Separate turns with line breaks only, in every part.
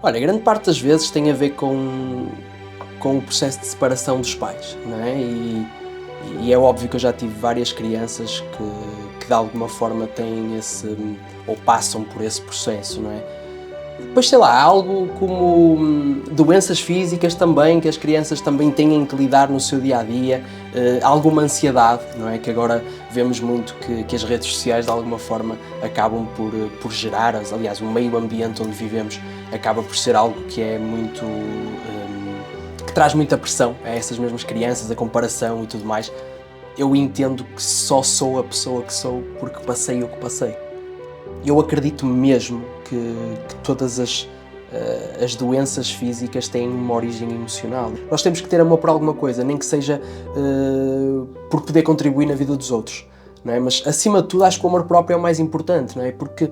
Olha, grande parte das vezes tem a ver com o processo de separação dos pais, não é? E é óbvio que eu já tive várias crianças que de alguma forma têm ou passam por esse processo, não é? Depois, sei lá, algo como doenças físicas também, que as crianças também têm que lidar no seu dia-a-dia, alguma ansiedade, não é? Que agora vemos muito que as redes sociais de alguma forma acabam por gerar, aliás, o meio ambiente onde vivemos acaba por ser algo que é muito... que traz muita pressão a essas mesmas crianças, a comparação e tudo mais. Eu entendo que só sou a pessoa que sou porque passei o que passei. Eu acredito mesmo que todas as doenças físicas têm uma origem emocional. Nós temos que ter amor por alguma coisa, nem que seja por poder contribuir na vida dos outros, não é? Mas, acima de tudo, acho que o amor próprio é o mais importante, não é? Porque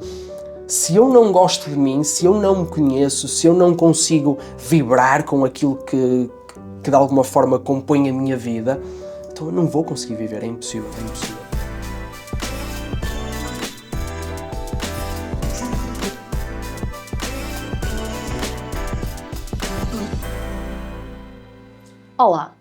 se eu não gosto de mim, se eu não me conheço, se eu não consigo vibrar com aquilo que de alguma forma compõe a minha vida, então eu não vou conseguir viver, é impossível, é impossível.
Olá,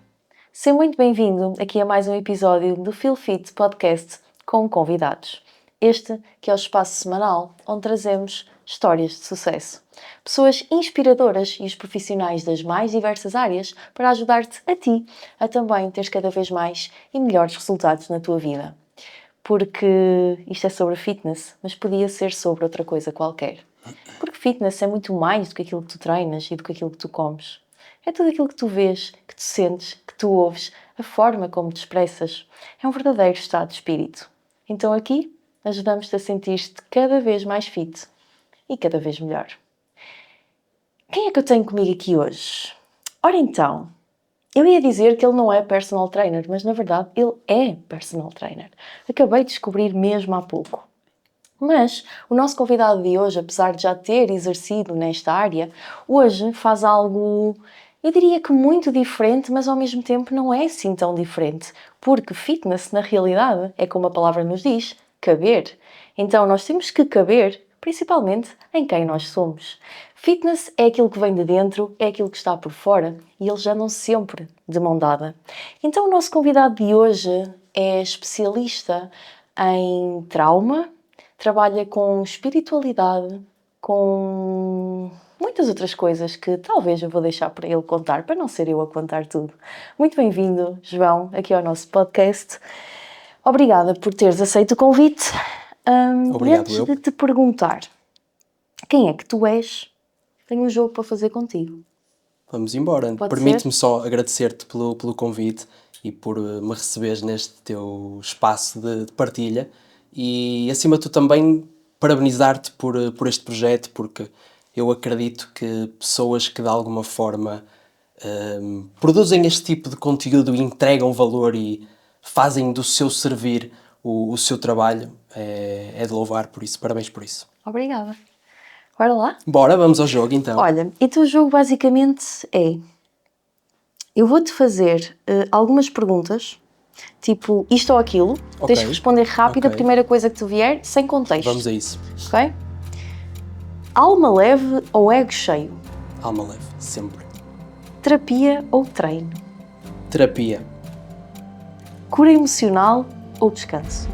seja muito bem-vindo aqui a mais um episódio do Feel Fit Podcast com convidados. Este que é o espaço semanal onde trazemos histórias de sucesso. Pessoas inspiradoras e os profissionais das mais diversas áreas para ajudar-te a ti a também teres cada vez mais e melhores resultados na tua vida. Porque isto é sobre fitness, mas podia ser sobre outra coisa qualquer. Porque fitness é muito mais do que aquilo que tu treinas e do que aquilo que tu comes. É tudo aquilo que tu vês, que tu sentes, que tu ouves, a forma como te expressas. É um verdadeiro estado de espírito. Então aqui ajudamos-te a sentir-te cada vez mais fit e cada vez melhor. Quem é que eu tenho comigo aqui hoje? Ora então, eu ia dizer que ele não é personal trainer, mas na verdade ele é personal trainer. Acabei de descobrir mesmo há pouco. Mas o nosso convidado de hoje, apesar de já ter exercido nesta área, hoje faz algo, eu diria que muito diferente, mas ao mesmo tempo não é assim tão diferente. Porque fitness, na realidade, é como a palavra nos diz, caber. Então nós temos que caber, principalmente, em quem nós somos. Fitness é aquilo que vem de dentro, é aquilo que está por fora e eles andam sempre de mão dada. Então o nosso convidado de hoje é especialista em trauma, trabalha com espiritualidade, com muitas outras coisas que talvez eu vou deixar para ele contar, para não ser eu a contar tudo. Muito bem-vindo, João, aqui ao nosso podcast. Obrigada por teres aceito o convite.
Obrigado,
antes de te perguntar quem é que tu és, tenho um jogo para fazer contigo.
Vamos embora. Permite-me só agradecer-te pelo convite e por me receberes neste teu espaço de partilha e, acima de tudo, também parabenizar-te por este projeto, porque eu acredito que pessoas que, de alguma forma, produzem este tipo de conteúdo e entregam valor e fazem do seu servir o seu trabalho, é de louvar, por isso, parabéns por isso.
Obrigada. Bora lá?
Bora, vamos ao jogo então.
Olha, então o jogo basicamente é... Eu vou-te fazer algumas perguntas, tipo isto ou aquilo.
Okay.
Tens de responder rápido a primeira coisa que te vier, sem contexto.
Vamos a isso.
Ok? Alma leve ou ego cheio?
Alma leve, sempre.
Terapia ou treino?
Terapia.
Cura emocional ou descanso?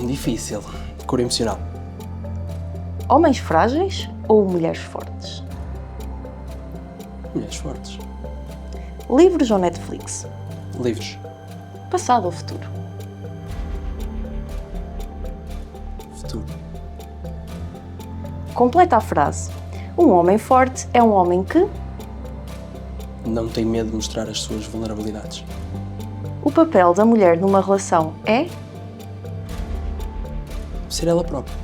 Difícil. Cura emocional.
Homens frágeis ou mulheres fortes?
Mulheres fortes.
Livros ou Netflix?
Livros.
Passado ou futuro?
Futuro.
Completa a frase. Um homem forte é um homem que...
Não tem medo de mostrar as suas vulnerabilidades.
O papel da mulher numa relação é...
Ser ela própria.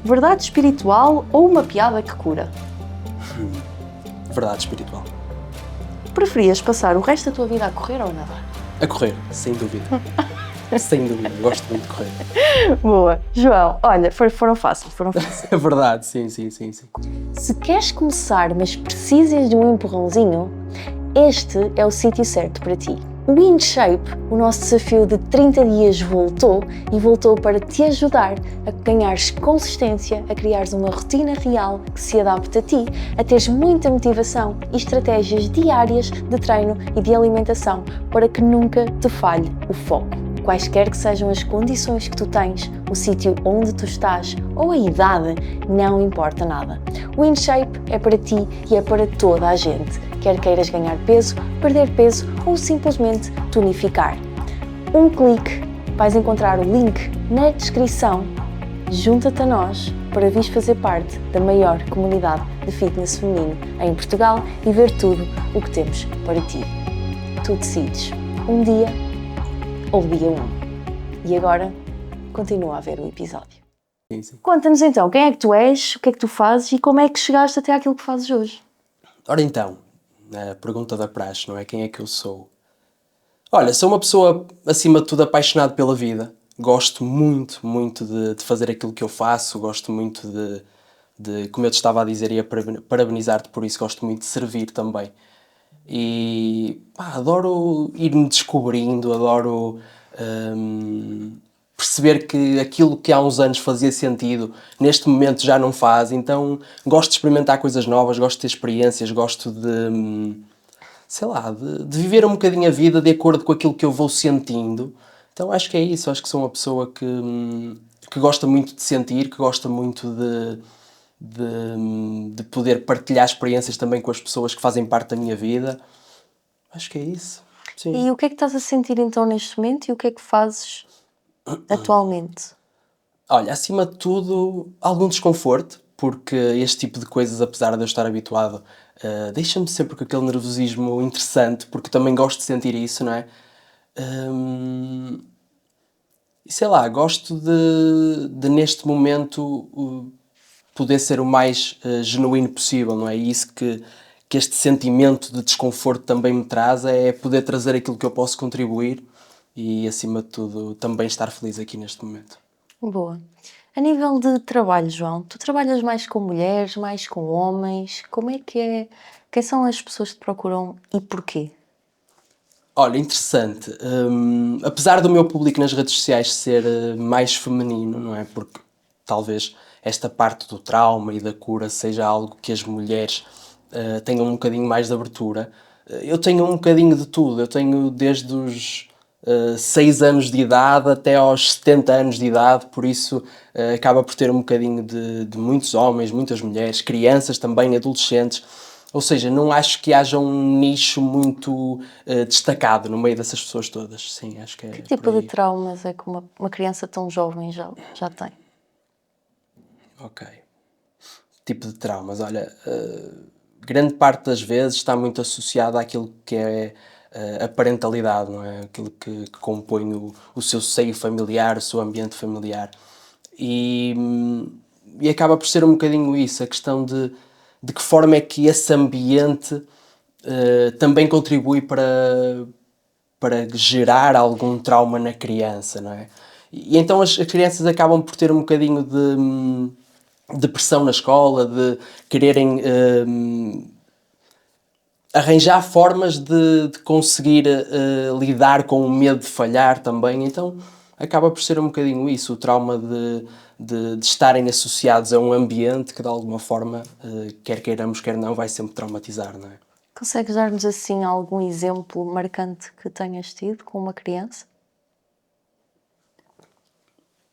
Verdade espiritual ou uma piada que cura?
Verdade espiritual.
Preferias passar o resto da tua vida a correr ou a nadar?
A correr, sem dúvida. Sem dúvida, gosto muito de correr.
Boa. João, olha, foram fáceis.
É verdade, sim.
Se queres começar, mas precisas de um empurrãozinho, este é o sítio certo para ti. O InShape, o nosso desafio de 30 dias voltou e voltou para te ajudar a ganhares consistência, a criares uma rotina real que se adapte a ti, a teres muita motivação e estratégias diárias de treino e de alimentação para que nunca te falhe o foco. Quaisquer que sejam as condições que tu tens, o sítio onde tu estás ou a idade, não importa nada. O InShape é para ti e é para toda a gente, quer queiras ganhar peso, perder peso ou simplesmente tonificar. Um clique, vais encontrar o link na descrição. Junta-te a nós para vires fazer parte da maior comunidade de fitness feminino em Portugal e ver tudo o que temos para ti. Tu decides, um dia ou dia 1. E agora, continua a ver o episódio.
Sim.
Conta-nos então, quem é que tu és, o que é que tu fazes e como é que chegaste até àquilo que fazes hoje?
Ora então, a pergunta da praxe, não é? Quem é que eu sou? Olha, sou uma pessoa, acima de tudo, apaixonada pela vida. Gosto muito de fazer aquilo que eu faço. Gosto muito como eu te estava a dizer, e a parabenizar-te por isso, gosto muito de servir também. E adoro ir-me descobrindo, adoro perceber que aquilo que há uns anos fazia sentido, neste momento já não faz. Então gosto de experimentar coisas novas, gosto de ter experiências, gosto de viver um bocadinho a vida de acordo com aquilo que eu vou sentindo. Então acho que é isso, acho que sou uma pessoa que gosta muito de sentir, que gosta muito de poder partilhar experiências também com as pessoas que fazem parte da minha vida. Acho que é isso. Sim.
E o que é que estás a sentir então neste momento e o que é que fazes atualmente?
Olha, acima de tudo, algum desconforto, porque este tipo de coisas, apesar de eu estar habituado, deixa-me sempre com aquele nervosismo interessante, porque também gosto de sentir isso, não é? E sei lá, gosto de neste momento poder ser o mais genuíno possível, não é? E isso que este sentimento de desconforto também me traz, é poder trazer aquilo que eu posso contribuir e, acima de tudo, também estar feliz aqui neste momento.
Boa. A nível de trabalho, João, tu trabalhas mais com mulheres, mais com homens? Como é que é? Quem são as pessoas que te procuram e porquê?
Olha, interessante. Apesar do meu público nas redes sociais ser mais feminino, não é? Porque talvez esta parte do trauma e da cura seja algo que as mulheres tenham um bocadinho mais de abertura. Eu tenho um bocadinho de tudo. Eu tenho desde os 6 anos de idade até aos 70 anos de idade, por isso acaba por ter um bocadinho de muitos homens, muitas mulheres, crianças também, adolescentes. Ou seja, não acho que haja um nicho muito destacado no meio dessas pessoas todas. Sim, acho que é
Que
por
tipo de
aí.
traumas é que uma criança tão jovem já tem?
Ok. Tipo de traumas. Olha, grande parte das vezes está muito associada àquilo que é a parentalidade, não é? Aquilo que compõe o seu seio familiar, o seu ambiente familiar. E acaba por ser um bocadinho isso, a questão de que forma é que esse ambiente também contribui para gerar algum trauma na criança, não é? E então as crianças acabam por ter um bocadinho de pressão na escola, de quererem arranjar formas de conseguir lidar com o medo de falhar também. Então acaba por ser um bocadinho isso, o trauma de estarem associados a um ambiente que de alguma forma, quer queiramos, quer não, vai sempre traumatizar, não é?
Consegues dar-nos assim algum exemplo marcante que tenhas tido com uma criança?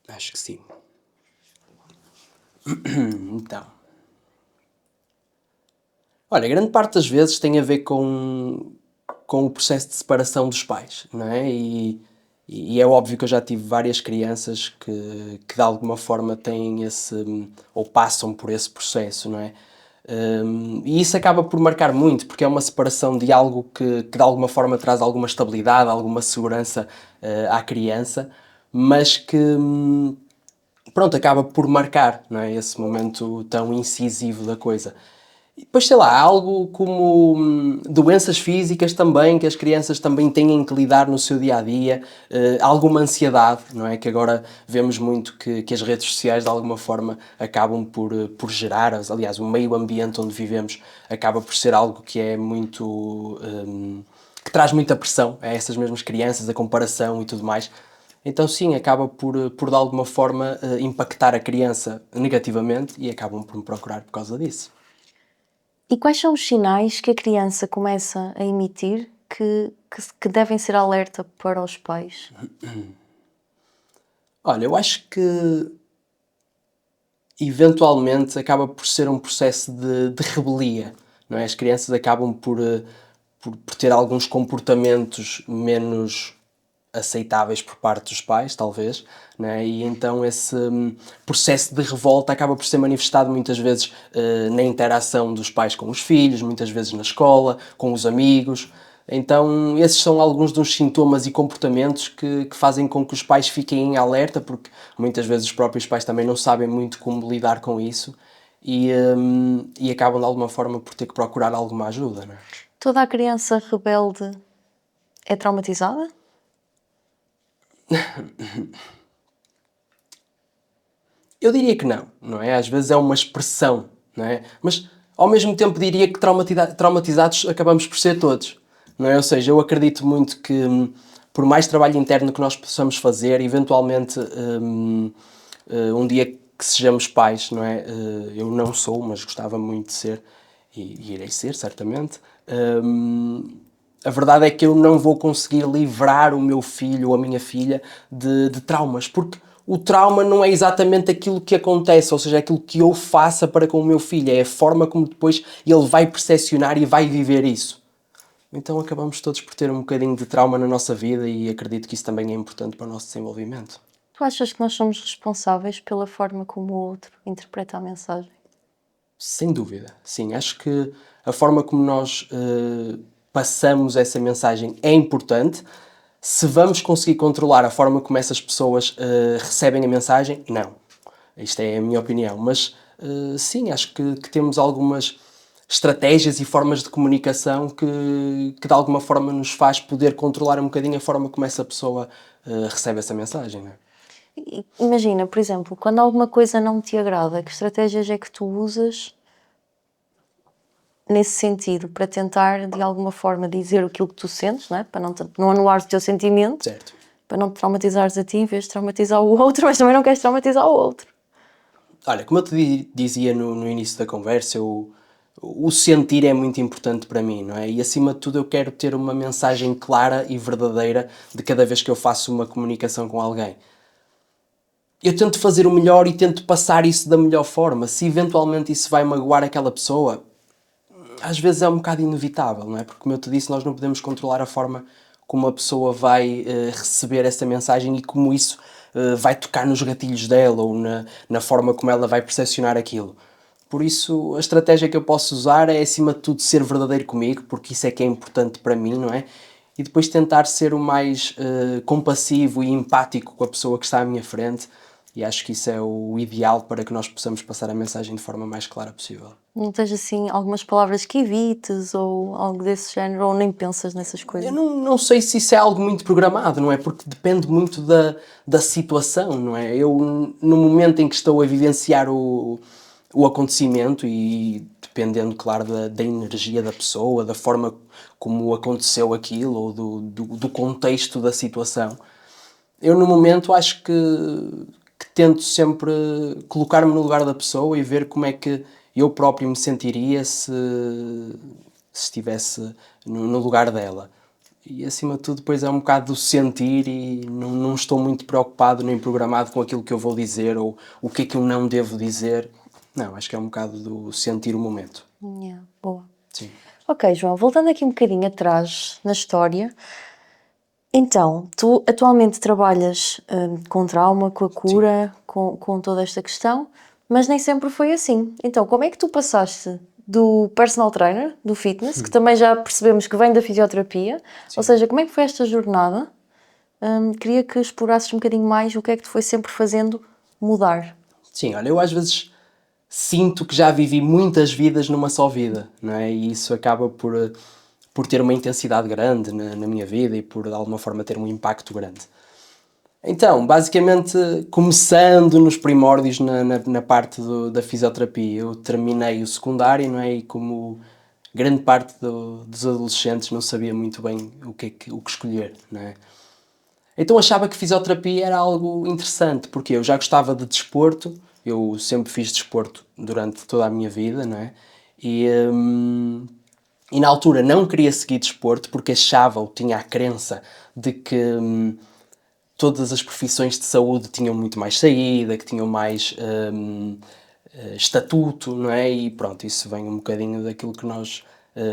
Acho que sim. Então, olha, grande parte das vezes tem a ver com o processo de separação dos pais, não é? E é óbvio que eu já tive várias crianças que de alguma forma têm ou passam por esse processo, não é? E isso acaba por marcar muito, porque é uma separação de algo que de alguma forma traz alguma estabilidade, alguma segurança à criança, mas que, pronto, acaba por marcar, não é? Esse momento tão incisivo da coisa. E depois, sei lá, há algo como doenças físicas também, que as crianças também têm que lidar no seu dia-a-dia, alguma ansiedade, não é? Que agora vemos muito que as redes sociais, de alguma forma, acabam por gerar, aliás, o meio ambiente onde vivemos acaba por ser algo que é muito que traz muita pressão a essas mesmas crianças, a comparação e tudo mais. Então sim, acaba por de alguma forma impactar a criança negativamente e acabam por me procurar por causa disso.
E quais são os sinais que a criança começa a emitir que devem ser alerta para os pais?
Olha, eu acho que eventualmente acaba por ser um processo de rebelia, não é? As crianças acabam por ter alguns comportamentos menos aceitáveis por parte dos pais, talvez, né? E então esse processo de revolta acaba por ser manifestado muitas vezes na interação dos pais com os filhos, muitas vezes na escola, com os amigos. Então esses são alguns dos sintomas e comportamentos que fazem com que os pais fiquem em alerta, porque muitas vezes os próprios pais também não sabem muito como lidar com isso e acabam de alguma forma por ter que procurar alguma ajuda, não é?
Toda a criança rebelde é traumatizada?
Eu diria que não, não é? Às vezes é uma expressão, não é? Mas ao mesmo tempo diria que traumatizados acabamos por ser todos, não é? Ou seja, eu acredito muito que por mais trabalho interno que nós possamos fazer, eventualmente um dia que sejamos pais, não é? Eu não sou, mas gostava muito de ser e irei ser, certamente. A verdade é que eu não vou conseguir livrar o meu filho ou a minha filha de traumas, porque o trauma não é exatamente aquilo que acontece, ou seja, é aquilo que eu faça para com o meu filho, é a forma como depois ele vai percepcionar e vai viver isso. Então acabamos todos por ter um bocadinho de trauma na nossa vida e acredito que isso também é importante para o nosso desenvolvimento.
Tu achas que nós somos responsáveis pela forma como o outro interpreta a mensagem?
Sem dúvida, sim. Acho que a forma como nós passamos essa mensagem é importante. Se vamos conseguir controlar a forma como essas pessoas recebem a mensagem, não. Isto é a minha opinião. Mas sim, acho que temos algumas estratégias e formas de comunicação que de alguma forma nos faz poder controlar um bocadinho a forma como essa pessoa recebe essa mensagem, não é?
Imagina, por exemplo, quando alguma coisa não te agrada, que estratégias é que tu usas nesse sentido para tentar de alguma forma dizer aquilo que tu sentes, não é? Para não anulares o teu sentimento,
Certo.
para não te traumatizares a ti em vez de traumatizar o outro, mas também não queres traumatizar o outro.
Olha, como eu te dizia no início da conversa, o sentir é muito importante para mim, não é? E acima de tudo eu quero ter uma mensagem clara e verdadeira de cada vez que eu faço uma comunicação com alguém. Eu tento fazer o melhor e tento passar isso da melhor forma. Se eventualmente isso vai magoar aquela pessoa, às vezes é um bocado inevitável, não é? Porque, como eu te disse, nós não podemos controlar a forma como a pessoa vai receber essa mensagem e como isso vai tocar nos gatilhos dela ou na forma como ela vai percepcionar aquilo. Por isso, a estratégia que eu posso usar é, acima de tudo, ser verdadeiro comigo, porque isso é que é importante para mim, não é? E depois tentar ser o mais compassivo e empático com a pessoa que está à minha frente. E acho que isso é o ideal para que nós possamos passar a mensagem de forma mais clara possível.
Não tens assim algumas palavras que evites ou algo desse género, ou nem pensas nessas coisas?
Eu não sei se isso é algo muito programado, não é? Porque depende muito da situação, não é? Eu, no momento em que estou a vivenciar o acontecimento e dependendo, claro, da energia da pessoa, da forma como aconteceu aquilo ou do contexto da situação, eu no momento acho que tento sempre colocar-me no lugar da pessoa e ver como é que eu próprio me sentiria se estivesse no lugar dela. E acima de tudo depois é um bocado do sentir e não estou muito preocupado nem programado com aquilo que eu vou dizer ou o que é que eu não devo dizer. Não, acho que é um bocado do sentir o momento.
Yeah, boa.
Sim.
Ok, João, voltando aqui um bocadinho atrás na história, então, tu atualmente trabalhas com trauma, com a cura, com toda esta questão, mas nem sempre foi assim. Então, como é que tu passaste do personal trainer, do fitness, que também já percebemos que vem da fisioterapia, ou seja, como é que foi esta jornada? Queria que explorasses um bocadinho mais o que é que te foi sempre fazendo mudar.
Sim, olha, eu às vezes sinto que já vivi muitas vidas numa só vida, não é? E isso acaba por ter uma intensidade grande na minha vida e por de alguma forma ter um impacto grande. Então, basicamente, começando nos primórdios na parte da fisioterapia, eu terminei o secundário, não é? E como grande parte dos adolescentes não sabia muito bem o que escolher, não é? Então achava que fisioterapia era algo interessante, porque eu já gostava de desporto, eu sempre fiz desporto durante toda a minha vida, não é? E na altura não queria seguir desporto porque achava ou tinha a crença de que todas as profissões de saúde tinham muito mais saída, que tinham mais estatuto, não é? E pronto, isso vem um bocadinho daquilo que nós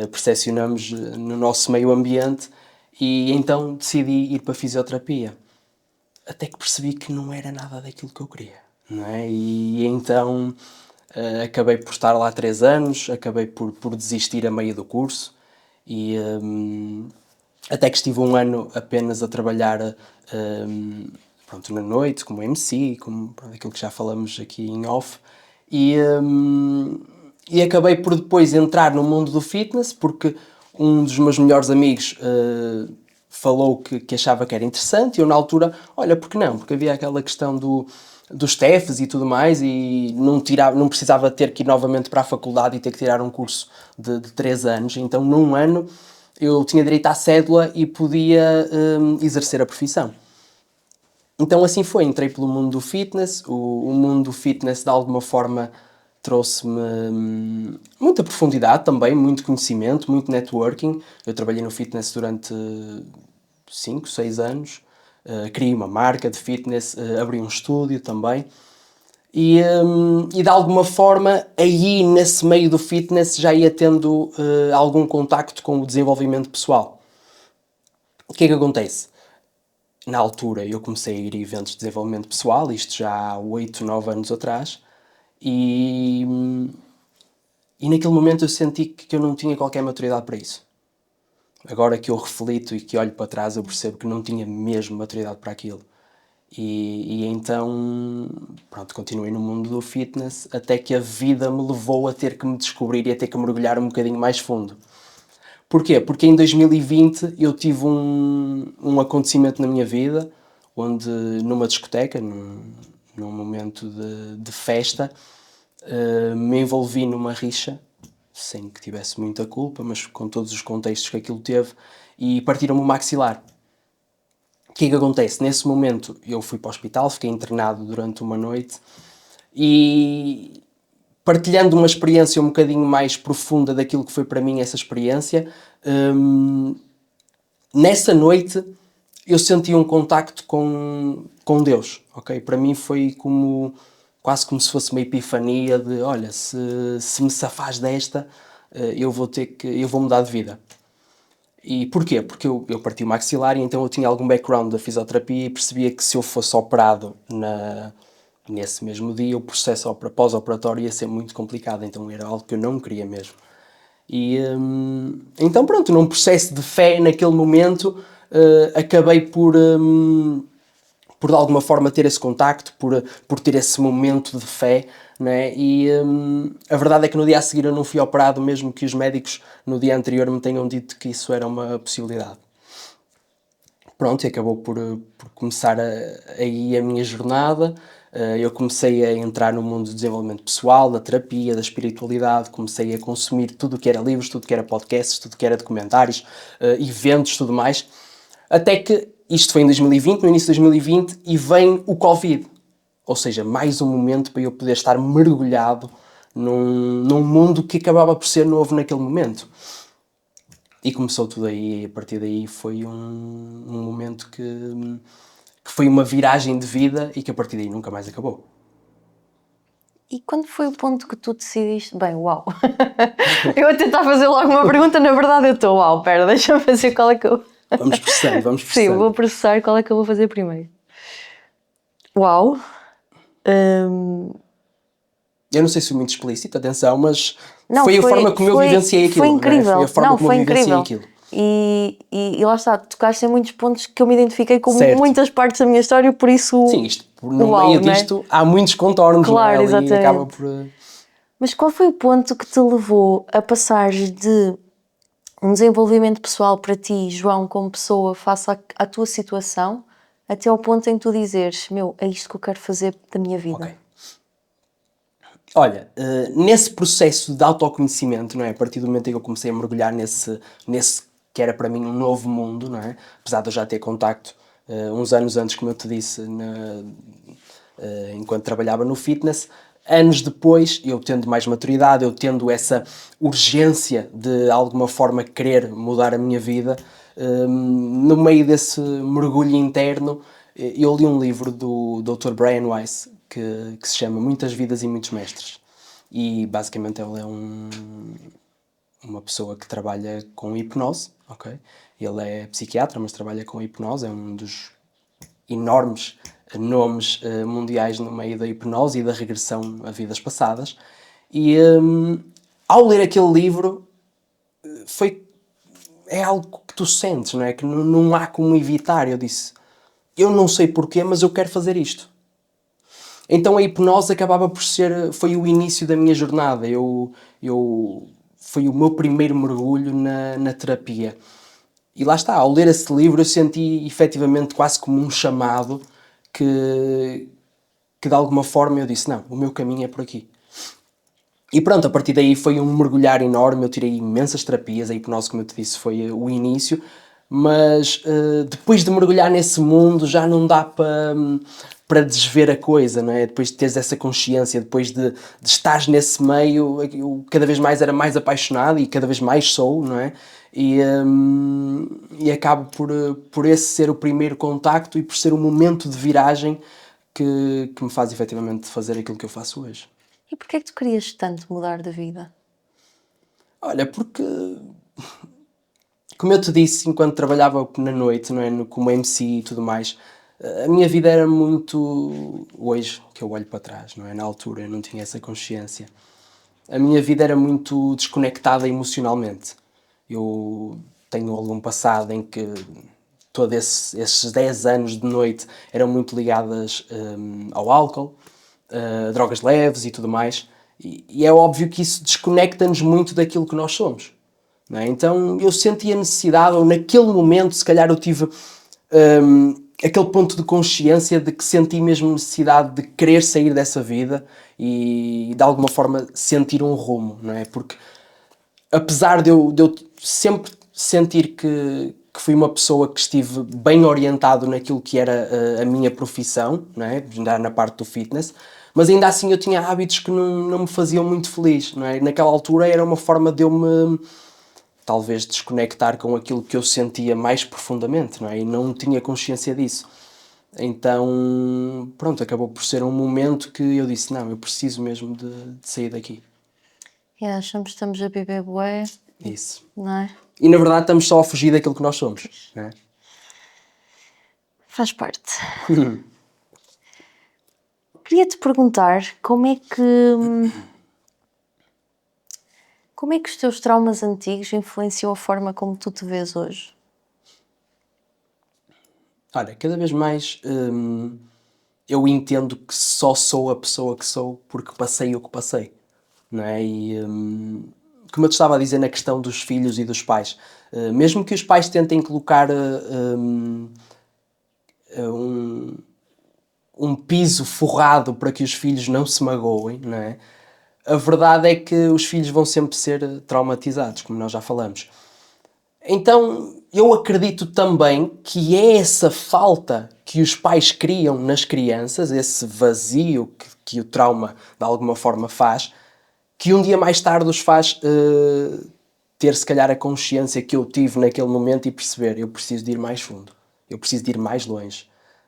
percepcionamos no nosso meio ambiente, e então decidi ir para a fisioterapia. Até que percebi que não era nada daquilo que eu queria, não é? E então acabei por estar lá 3 anos, acabei por desistir a meio do curso, e até que estive 1 ano apenas a trabalhar pronto, na noite, como MC, como pronto, aquilo que já falamos aqui em off, e acabei por depois entrar no mundo do fitness, porque um dos meus melhores amigos falou que achava que era interessante, e eu na altura, olha, por que não? Porque havia aquela questão dos TEFs e tudo mais, e não precisava ter que ir novamente para a faculdade e ter que tirar um curso de 3 anos, então num ano eu tinha direito à cédula e podia exercer a profissão. Então assim foi, entrei pelo mundo do fitness, o mundo do fitness de alguma forma trouxe-me muita profundidade também, muito conhecimento, muito networking. Eu trabalhei no fitness durante 5, 6 anos, criei uma marca de fitness, abri um estúdio também. E de alguma forma, aí nesse meio do fitness já ia tendo algum contacto com o desenvolvimento pessoal. O que é que acontece? Na altura eu comecei a ir a eventos de desenvolvimento pessoal, isto já há 8, 9 anos atrás, e naquele momento eu senti que eu não tinha qualquer maturidade para isso. Agora que eu reflito e que olho para trás, eu percebo que não tinha mesmo maturidade para aquilo. E então, pronto, continuei no mundo do fitness até que a vida me levou a ter que me descobrir e a ter que mergulhar um bocadinho mais fundo. Porquê? Porque em 2020 eu tive um acontecimento na minha vida, onde numa discoteca, num momento de festa, me envolvi numa rixa, sem que tivesse muita culpa, mas com todos os contextos que aquilo teve, e partiram-me o maxilar. O que é que acontece? Nesse momento eu fui para o hospital, fiquei internado durante uma noite, e partilhando uma experiência um bocadinho mais profunda daquilo que foi para mim essa experiência, nessa noite eu senti um contacto com Deus, ok? Para mim foi quase como se fosse uma epifania de, olha, se me safares desta, eu vou mudar de vida. E porquê? Porque eu parti o maxilar, e então eu tinha algum background da fisioterapia e percebia que se eu fosse operado nesse mesmo dia, o processo pós-operatório ia ser muito complicado, então era algo que eu não queria mesmo. E então pronto, num processo de fé naquele momento, acabei por de alguma forma ter esse contacto, por ter esse momento de fé, né? E a verdade é que no dia a seguir eu não fui operado, mesmo que os médicos no dia anterior me tenham dito que isso era uma possibilidade. Pronto, e acabou por começar aí a minha jornada. Eu comecei a entrar no mundo do desenvolvimento pessoal, da terapia, da espiritualidade, comecei a consumir tudo o que era livros, tudo o que era podcasts, tudo o que era documentários, eventos, tudo mais, até que isto foi em 2020, no início de 2020, e vem o Covid. Ou seja, mais um momento para eu poder estar mergulhado num mundo que acabava por ser novo naquele momento. E começou tudo aí, e a partir daí foi um momento que foi uma viragem de vida e que a partir daí nunca mais acabou.
E quando foi o ponto que tu decidiste... Bem, uau! Eu a tentar fazer logo uma pergunta, na verdade eu estou, uau, pera, deixa-me fazer qual é que eu...
Vamos processando.
Sim, vou processar qual é que eu vou fazer primeiro. Uau!
Eu não sei se foi muito explícito, atenção, mas
não,
foi a forma como eu vivenciei aquilo.
Foi incrível.
Foi a forma como
foi
eu vivenciei
incrível.
aquilo.
E lá está, tocaste em muitos pontos que eu me identifiquei com
certo.
Muitas partes da minha história, por isso...
Sim, no meio disto há muitos contornos,
claro,
não é?
Exatamente.
Acaba por...
Mas qual foi o ponto que te levou a passar de um desenvolvimento pessoal para ti, João, como pessoa, face à tua situação, até ao ponto em que tu dizeres, é isto que eu quero fazer da minha vida?
Ok. Olha, nesse processo de autoconhecimento, não é? A partir do momento em que eu comecei a mergulhar nesse que era para mim um novo mundo, não é? Apesar de eu já ter contacto uns anos antes, como eu te disse, enquanto trabalhava no fitness, anos depois, eu tendo mais maturidade, eu tendo essa urgência de alguma forma querer mudar a minha vida, no meio desse mergulho interno, eu li um livro do Dr. Brian Weiss que se chama Muitas Vidas e Muitos Mestres. E basicamente ele é uma pessoa que trabalha com hipnose, ok? Ele é psiquiatra, mas trabalha com hipnose, é um dos enormes nomes mundiais no meio da hipnose e da regressão a vidas passadas. E ao ler aquele livro, é algo que tu sentes, não é? Que não há como evitar. Eu disse, eu não sei porquê, mas eu quero fazer isto. Então a hipnose acabava por foi o início da minha jornada. Foi o meu primeiro mergulho na terapia. E lá está, ao ler esse livro eu senti efetivamente quase como um chamado que de alguma forma eu disse, não, o meu caminho é por aqui. E pronto, a partir daí foi um mergulhar enorme, eu tirei imensas terapias, a hipnose, como eu te disse, foi o início, mas depois de mergulhar nesse mundo já não dá para desver a coisa, não é? Depois de teres essa consciência, depois de estares nesse meio, eu cada vez mais era mais apaixonado e cada vez mais sou, não é? E acabo por esse ser o primeiro contacto e por ser o momento de viragem que me faz efetivamente fazer aquilo que eu faço hoje.
E porquê é que tu querias tanto mudar de vida?
Olha, porque, como eu te disse, enquanto trabalhava na noite, não é, como MC e tudo mais, a minha vida era muito... Hoje, que eu olho para trás, não é? Na altura eu não tinha essa consciência. A minha vida era muito desconectada emocionalmente. Eu tenho algum passado em que todos esses 10 anos de noite eram muito ligadas ao álcool, drogas leves e tudo mais. E é óbvio que isso desconecta-nos muito daquilo que nós somos. Não é? Então eu senti a necessidade, ou naquele momento, se calhar eu tive aquele ponto de consciência de que senti mesmo necessidade de querer sair dessa vida e de alguma forma sentir um rumo, não é? Porque apesar de eu sempre sentir que fui uma pessoa que estive bem orientado naquilo que era a minha profissão, não é? Na parte do fitness, mas ainda assim eu tinha hábitos que não me faziam muito feliz, não é? Naquela altura era uma forma de eu me talvez desconectar com aquilo que eu sentia mais profundamente, não é? E não tinha consciência disso. Então, pronto, acabou por ser um momento que eu disse, não, eu preciso mesmo de sair daqui.
Achamos que estamos a beber bué,
Isso.
não é?
E na verdade estamos só a fugir daquilo que nós somos, não é?
Faz parte. Queria-te perguntar como é que os teus traumas antigos influenciam a forma como tu te vês hoje?
Olha, cada vez mais eu entendo que só sou a pessoa que sou porque passei o que passei, não é? E como eu te estava a dizer na questão dos filhos e dos pais, mesmo que os pais tentem colocar um piso forrado para que os filhos não se magoem, não é? A verdade é que os filhos vão sempre ser traumatizados, como nós já falamos. Então, eu acredito também que é essa falta que os pais criam nas crianças, esse vazio que o trauma de alguma forma faz, que um dia mais tarde os faz ter se calhar a consciência que eu tive naquele momento e perceber, eu preciso de ir mais fundo, eu preciso de ir mais longe.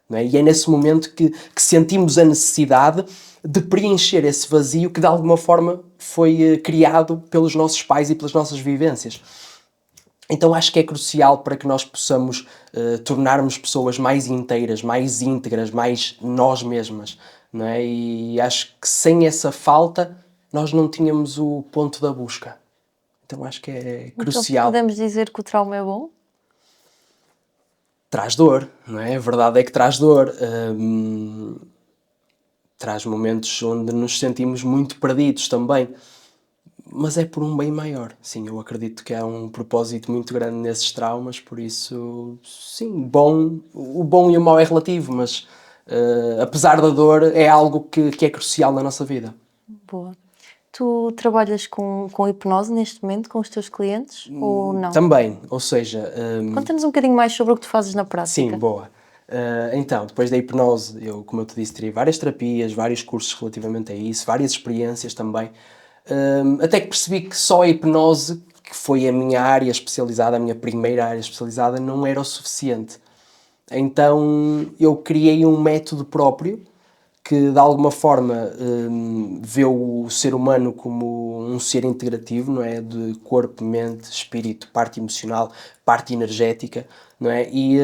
Não é? E é nesse momento que sentimos a necessidade de preencher esse vazio que de alguma forma foi criado pelos nossos pais e pelas nossas vivências. Então acho que é crucial para que nós possamos tornarmos pessoas mais inteiras, mais íntegras, mais nós mesmas, não é? E acho que sem essa falta nós não tínhamos o ponto da busca. Então acho que é crucial.
Então podemos dizer que o trauma é bom?
Traz dor, não é? A verdade é que traz dor. Traz momentos onde nos sentimos muito perdidos também. Mas é por um bem maior. Sim, eu acredito que há um propósito muito grande nesses traumas, por isso, sim, o bom e o mau é relativo, mas apesar da dor, é algo que é crucial na nossa vida.
Boa. Tu trabalhas com hipnose neste momento, com os teus clientes, ou não?
Também, ou seja,
Conta-nos um bocadinho mais sobre o que tu fazes na prática.
sim, boa. Então, depois da hipnose, eu, como eu te disse, tirei várias terapias, vários cursos relativamente a isso, várias experiências também, até que percebi que só a hipnose, que foi a minha área especializada, a minha primeira área especializada, não era o suficiente. Então eu criei um método próprio que de alguma forma vê o ser humano como um ser integrativo, não é? De corpo, mente, espírito, parte emocional, parte energética, não é? E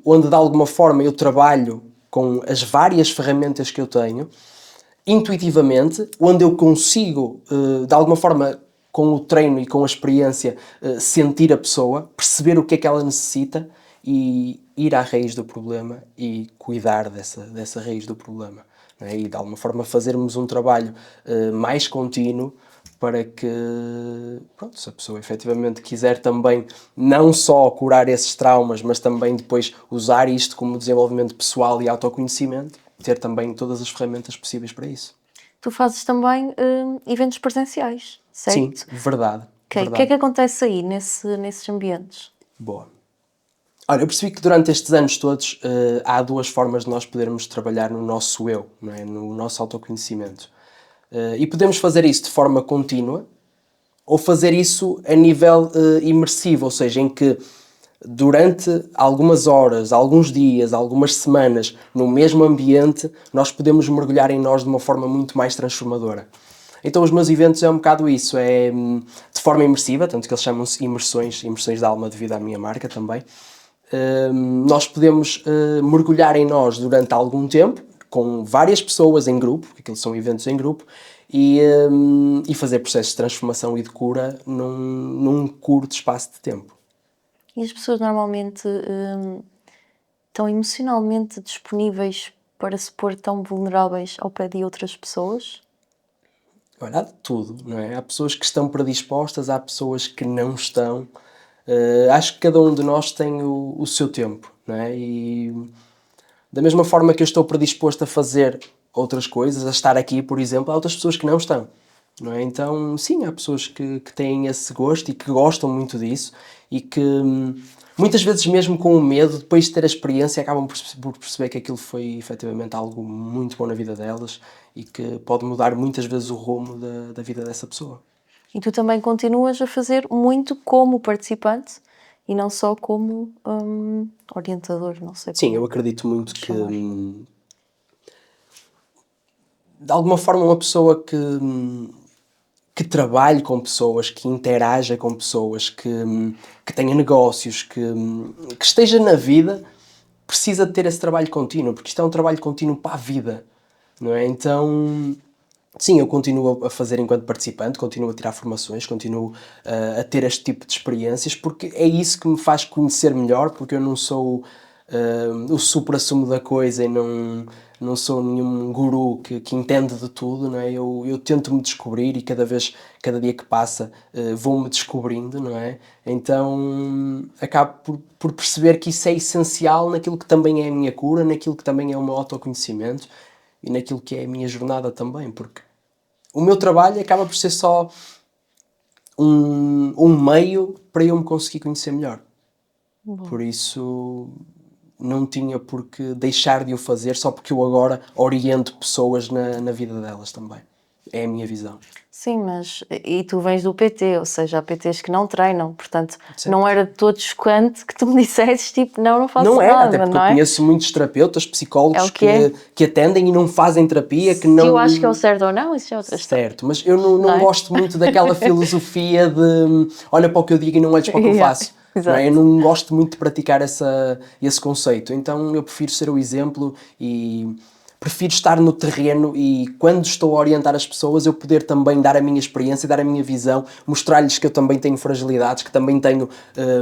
onde de alguma forma eu trabalho com as várias ferramentas que eu tenho, intuitivamente, onde eu consigo, de alguma forma, com o treino e com a experiência, sentir a pessoa, perceber o que é que ela necessita e ir à raiz do problema e cuidar dessa raiz do problema. Não é? E de alguma forma fazermos um trabalho mais contínuo para que, pronto, se a pessoa efetivamente quiser também não só curar esses traumas, mas também depois usar isto como desenvolvimento pessoal e autoconhecimento, ter também todas as ferramentas possíveis para isso.
Tu fazes também eventos presenciais,
Sim,
certo?
verdade.
Ok. O
verdade.
que é que acontece aí, nesses ambientes?
Boa. Olha, eu percebi que durante estes anos todos há duas formas de nós podermos trabalhar no nosso eu, não é? No nosso autoconhecimento. E podemos fazer isso de forma contínua ou fazer isso a nível imersivo, ou seja, em que durante algumas horas, alguns dias, algumas semanas, no mesmo ambiente, nós podemos mergulhar em nós de uma forma muito mais transformadora. Então os meus eventos é um bocado isso, é de forma imersiva, tanto que eles chamam-se imersões da alma devido à minha marca também. Nós podemos mergulhar em nós durante algum tempo, com várias pessoas em grupo, porque aqueles são eventos em grupo, e fazer processos de transformação e de cura num curto espaço de tempo.
E as pessoas normalmente estão emocionalmente disponíveis para se pôr tão vulneráveis ao pé de outras pessoas?
Olha, há de tudo, não é? Há pessoas que estão predispostas, há pessoas que não estão. Acho que cada um de nós tem o seu tempo, não é? E da mesma forma que eu estou predisposto a fazer outras coisas, a estar aqui, por exemplo, há outras pessoas que não estão, não é? Então, sim, há pessoas que têm esse gosto e que gostam muito disso e que muitas vezes mesmo com o medo, depois de ter a experiência, acabam por perceber que aquilo foi efetivamente algo muito bom na vida delas e que pode mudar muitas vezes o rumo da vida dessa pessoa.
E tu também continuas a fazer muito como participante e não só como orientador, não sei
Sim,
como
eu acredito muito que
chamar.
de alguma forma uma pessoa que trabalhe com pessoas, que interaja com pessoas, que tenha negócios, que esteja na vida, precisa de ter esse trabalho contínuo, porque isto é um trabalho contínuo para a vida, não é? Então, sim, eu continuo a fazer enquanto participante, continuo a tirar formações, continuo a ter este tipo de experiências, porque é isso que me faz conhecer melhor, porque eu não sou o supra-sumo da coisa e não sou nenhum guru que entende de tudo, não é? Eu tento me descobrir e cada dia que passa, vou-me descobrindo, não é? Então acabo por perceber que isso é essencial naquilo que também é a minha cura, naquilo que também é o meu autoconhecimento e naquilo que é a minha jornada também, porque o meu trabalho acaba por ser só um meio para eu me conseguir conhecer melhor.
Bom.
Por isso não tinha por que deixar de o fazer só porque eu agora oriento pessoas na vida delas também. É a minha visão.
Sim, mas e tu vens do PT, ou seja, há PTs que não treinam, portanto,
Certo.
não era de todo chocante que tu me dissesses tipo, não faço
Não é,
nada,
até porque
não
eu
é?
conheço muitos terapeutas, psicólogos
É o que é.
que atendem e não fazem terapia, que
Se
não...
eu acho que é o certo ou não, isso é outra história.
Certo, mas eu não
Não é?
gosto muito daquela filosofia de olha para o que eu digo e não olhes para o que eu
Yeah,
faço. Não é? Eu
exato.
não gosto muito de praticar esse conceito. Então eu prefiro ser o exemplo e prefiro estar no terreno e quando estou a orientar as pessoas eu poder também dar a minha experiência, dar a minha visão, mostrar-lhes que eu também tenho fragilidades, que também tenho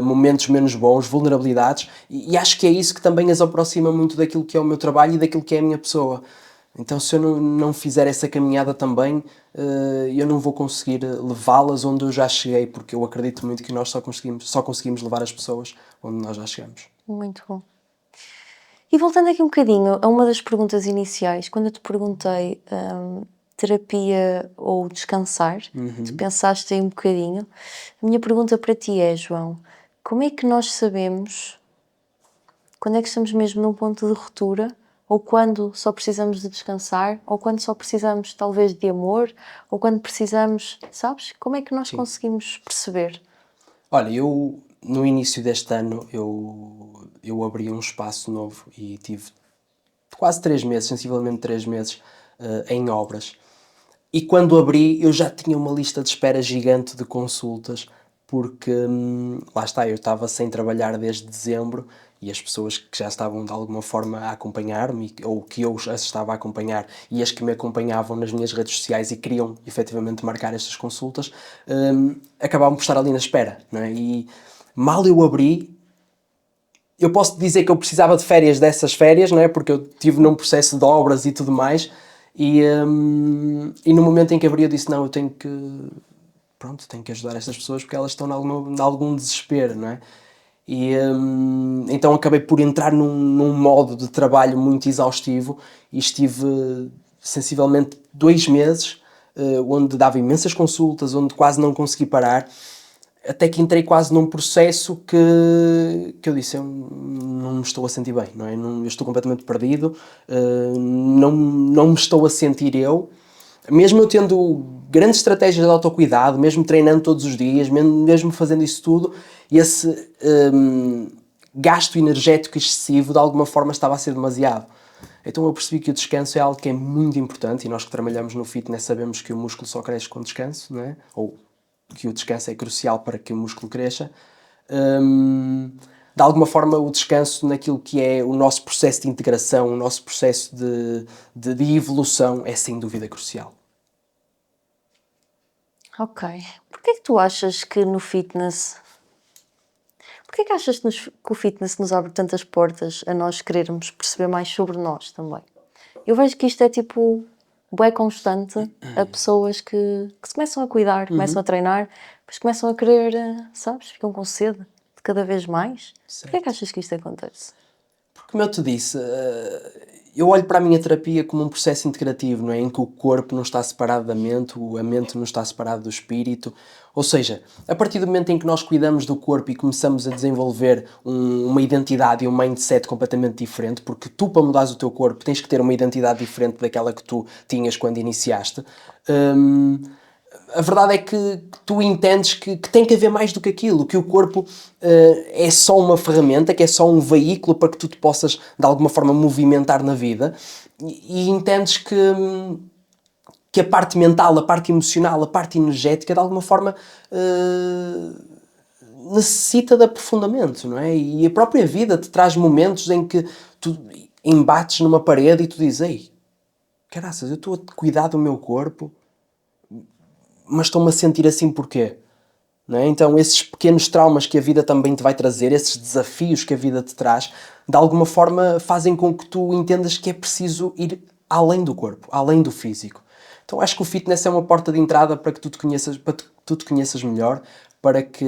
momentos menos bons, vulnerabilidades e acho que é isso que também as aproxima muito daquilo que é o meu trabalho e daquilo que é a minha pessoa. Então, se eu não fizer essa caminhada também, eu não vou conseguir levá-las onde eu já cheguei, porque eu acredito muito que nós só conseguimos levar as pessoas onde nós já chegamos.
Muito bom. E voltando aqui um bocadinho a uma das perguntas iniciais, quando eu te perguntei terapia ou descansar. Tu pensaste aí um bocadinho. A minha pergunta para ti é, João, como é que nós sabemos quando é que estamos mesmo num ponto de ruptura, ou quando só precisamos de descansar, ou quando só precisamos talvez de amor, ou quando precisamos, sabes? Como é que nós conseguimos perceber?
Olha, eu no início deste ano eu abri um espaço novo e tive quase 3 meses, sensivelmente 3 meses, em obras. E quando abri, eu já tinha uma lista de espera gigante de consultas, porque lá está, eu estava sem trabalhar desde dezembro e as pessoas que já estavam de alguma forma a acompanhar-me, ou que eu as estava a acompanhar, e as que me acompanhavam nas minhas redes sociais e queriam efetivamente marcar estas consultas, acabavam por estar ali na espera, não é? E mal eu abri, eu posso dizer que eu precisava de férias dessas férias, não é? Porque eu estive num processo de obras e tudo mais, e no momento em que abri eu disse, não, eu tenho que ajudar estas pessoas porque elas estão em algum desespero, não é? Então acabei por entrar num modo de trabalho muito exaustivo e estive sensivelmente 2 meses, onde dava imensas consultas, onde quase não consegui parar, até que entrei quase num processo que eu disse, eu não me estou a sentir bem, não é? Eu estou completamente perdido, não me estou a sentir eu, mesmo eu tendo grandes estratégias de autocuidado, mesmo treinando todos os dias, mesmo fazendo isso tudo, esse gasto energético excessivo de alguma forma estava a ser demasiado. Então eu percebi que o descanso é algo que é muito importante, e nós que trabalhamos no fitness sabemos que o músculo só cresce com descanso, não é? Ou que o descanso é crucial para que o músculo cresça. De alguma forma o descanso naquilo que é o nosso processo de integração, o nosso processo de evolução é sem dúvida crucial.
Ok. Porquê é que tu achas que no fitness... Porquê é que achas que o fitness nos abre tantas portas a nós querermos perceber mais sobre nós também? Eu vejo que isto é tipo bué constante a pessoas que se começam a cuidar, começam a treinar, depois começam a querer, sabes, ficam com sede de cada vez mais. Porquê é que achas que isto acontece?
Porque, como eu te disse, eu olho para a minha terapia como um processo integrativo, não é? Em que o corpo não está separado da mente, a mente não está separada do espírito. Ou seja, a partir do momento em que nós cuidamos do corpo e começamos a desenvolver uma identidade e um mindset completamente diferente, porque tu, para mudares o teu corpo, tens que ter uma identidade diferente daquela que tu tinhas quando iniciaste, a verdade é que tu entendes que tem que haver mais do que aquilo, que o corpo é só uma ferramenta, que é só um veículo para que tu te possas de alguma forma movimentar na vida, e entendes que a parte mental, a parte emocional, a parte energética de alguma forma necessita de aprofundamento, não é? E a própria vida te traz momentos em que tu embates numa parede e tu dizes, ei, caraças, eu estou a cuidar do meu corpo, mas estou-me a sentir assim porquê? Não é? Então esses pequenos traumas que a vida também te vai trazer, esses desafios que a vida te traz, de alguma forma fazem com que tu entendas que é preciso ir além do corpo, além do físico. Então acho que o fitness é uma porta de entrada para que tu te conheças, para que tu te conheças melhor, para que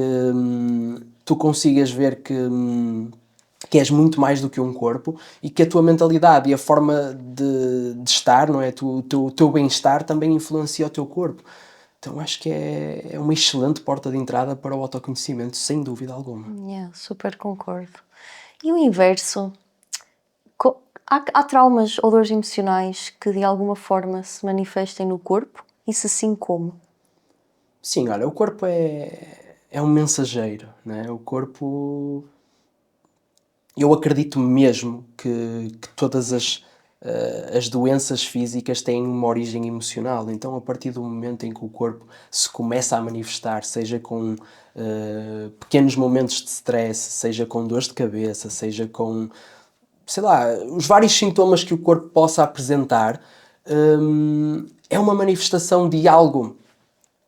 tu consigas ver que és muito mais do que um corpo e que a tua mentalidade e a forma de estar, não é? O teu bem-estar também influencia o teu corpo. Então acho que é uma excelente porta de entrada para o autoconhecimento, sem dúvida alguma.
Yeah, super concordo. E o inverso? Há traumas ou dores emocionais que de alguma forma se manifestem no corpo? E se sim, como?
Sim, olha, o corpo é um mensageiro, né? O corpo... Eu acredito mesmo que todas as doenças físicas têm uma origem emocional. Então, a partir do momento em que o corpo se começa a manifestar, seja com pequenos momentos de stress, seja com dores de cabeça, seja com, sei lá, os vários sintomas que o corpo possa apresentar, é uma manifestação de algo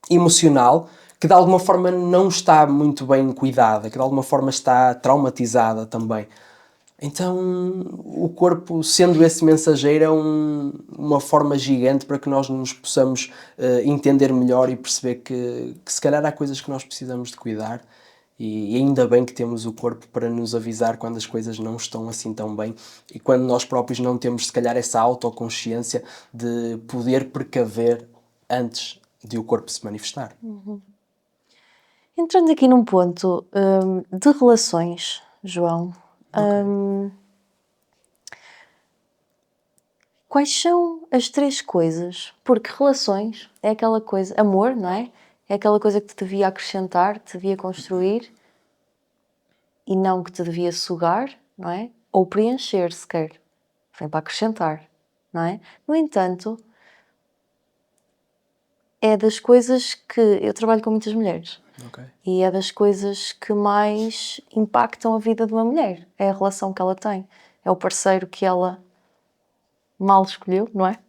emocional que de alguma forma não está muito bem cuidada, que de alguma forma está traumatizada também. Então o corpo, sendo esse mensageiro, é uma forma gigante para que nós nos possamos entender melhor e perceber que se calhar há coisas que nós precisamos de cuidar E ainda bem que temos o corpo para nos avisar quando as coisas não estão assim tão bem e quando nós próprios não temos, se calhar, essa autoconsciência de poder precaver antes de o corpo se manifestar.
Entrando aqui num ponto de relações, João, quais são as 3 coisas? Porque relações é aquela coisa, amor, não é? É aquela coisa que te devia acrescentar, que te devia construir e não que te devia sugar, não é? Ou preencher, sequer. Vem para acrescentar, não é? No entanto, é das coisas que... Eu trabalho com muitas mulheres.
Ok.
E é das coisas que mais impactam a vida de uma mulher. É a relação que ela tem. É o parceiro que ela mal escolheu, não é?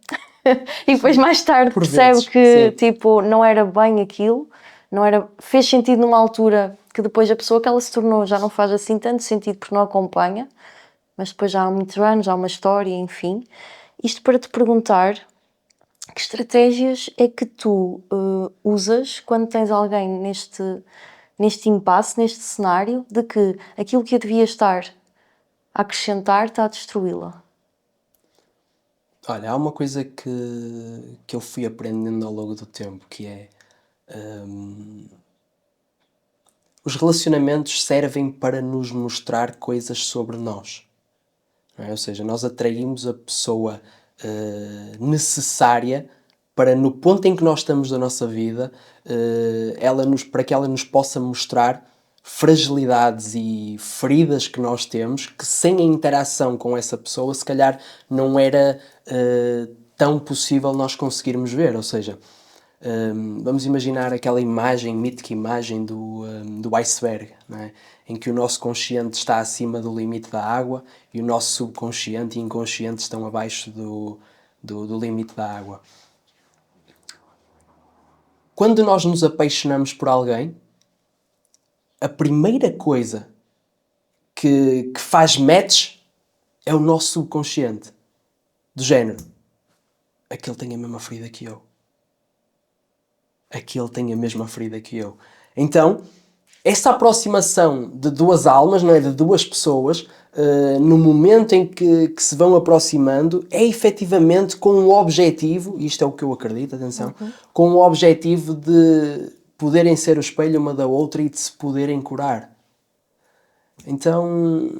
E depois mais tarde
Por
percebe
vezes,
que
sim.
tipo, não era bem aquilo, não era, fez sentido numa altura que depois a pessoa que ela se tornou já não faz assim tanto sentido porque não acompanha, mas depois já há muitos anos, já há uma história, enfim. Isto para te perguntar que estratégias é que tu usas quando tens alguém neste impasse, neste cenário, de que aquilo que eu devia estar a acrescentar está a destruí-la?
Olha, há uma coisa que eu fui aprendendo ao longo do tempo, que é os relacionamentos servem para nos mostrar coisas sobre nós. Não é? Ou seja, nós atraímos a pessoa necessária para, no ponto em que nós estamos da nossa vida, para que ela nos possa mostrar fragilidades e feridas que nós temos, que sem a interação com essa pessoa, se calhar não era tão possível nós conseguirmos ver. Ou seja, vamos imaginar aquela imagem, mítica imagem do iceberg, não é? Em que o nosso consciente está acima do limite da água e o nosso subconsciente e inconsciente estão abaixo do limite da água. Quando nós nos apaixonamos por alguém, a primeira coisa que faz match é o nosso subconsciente. Do género, aquele tem a mesma ferida que eu. Aquele tem a mesma ferida que eu. Então, essa aproximação de duas almas, não é? De duas pessoas, no momento em que se vão aproximando, é efetivamente com o objetivo, e isto é o que eu acredito, atenção, com o objetivo de poderem ser o espelho uma da outra e de se poderem curar. Então,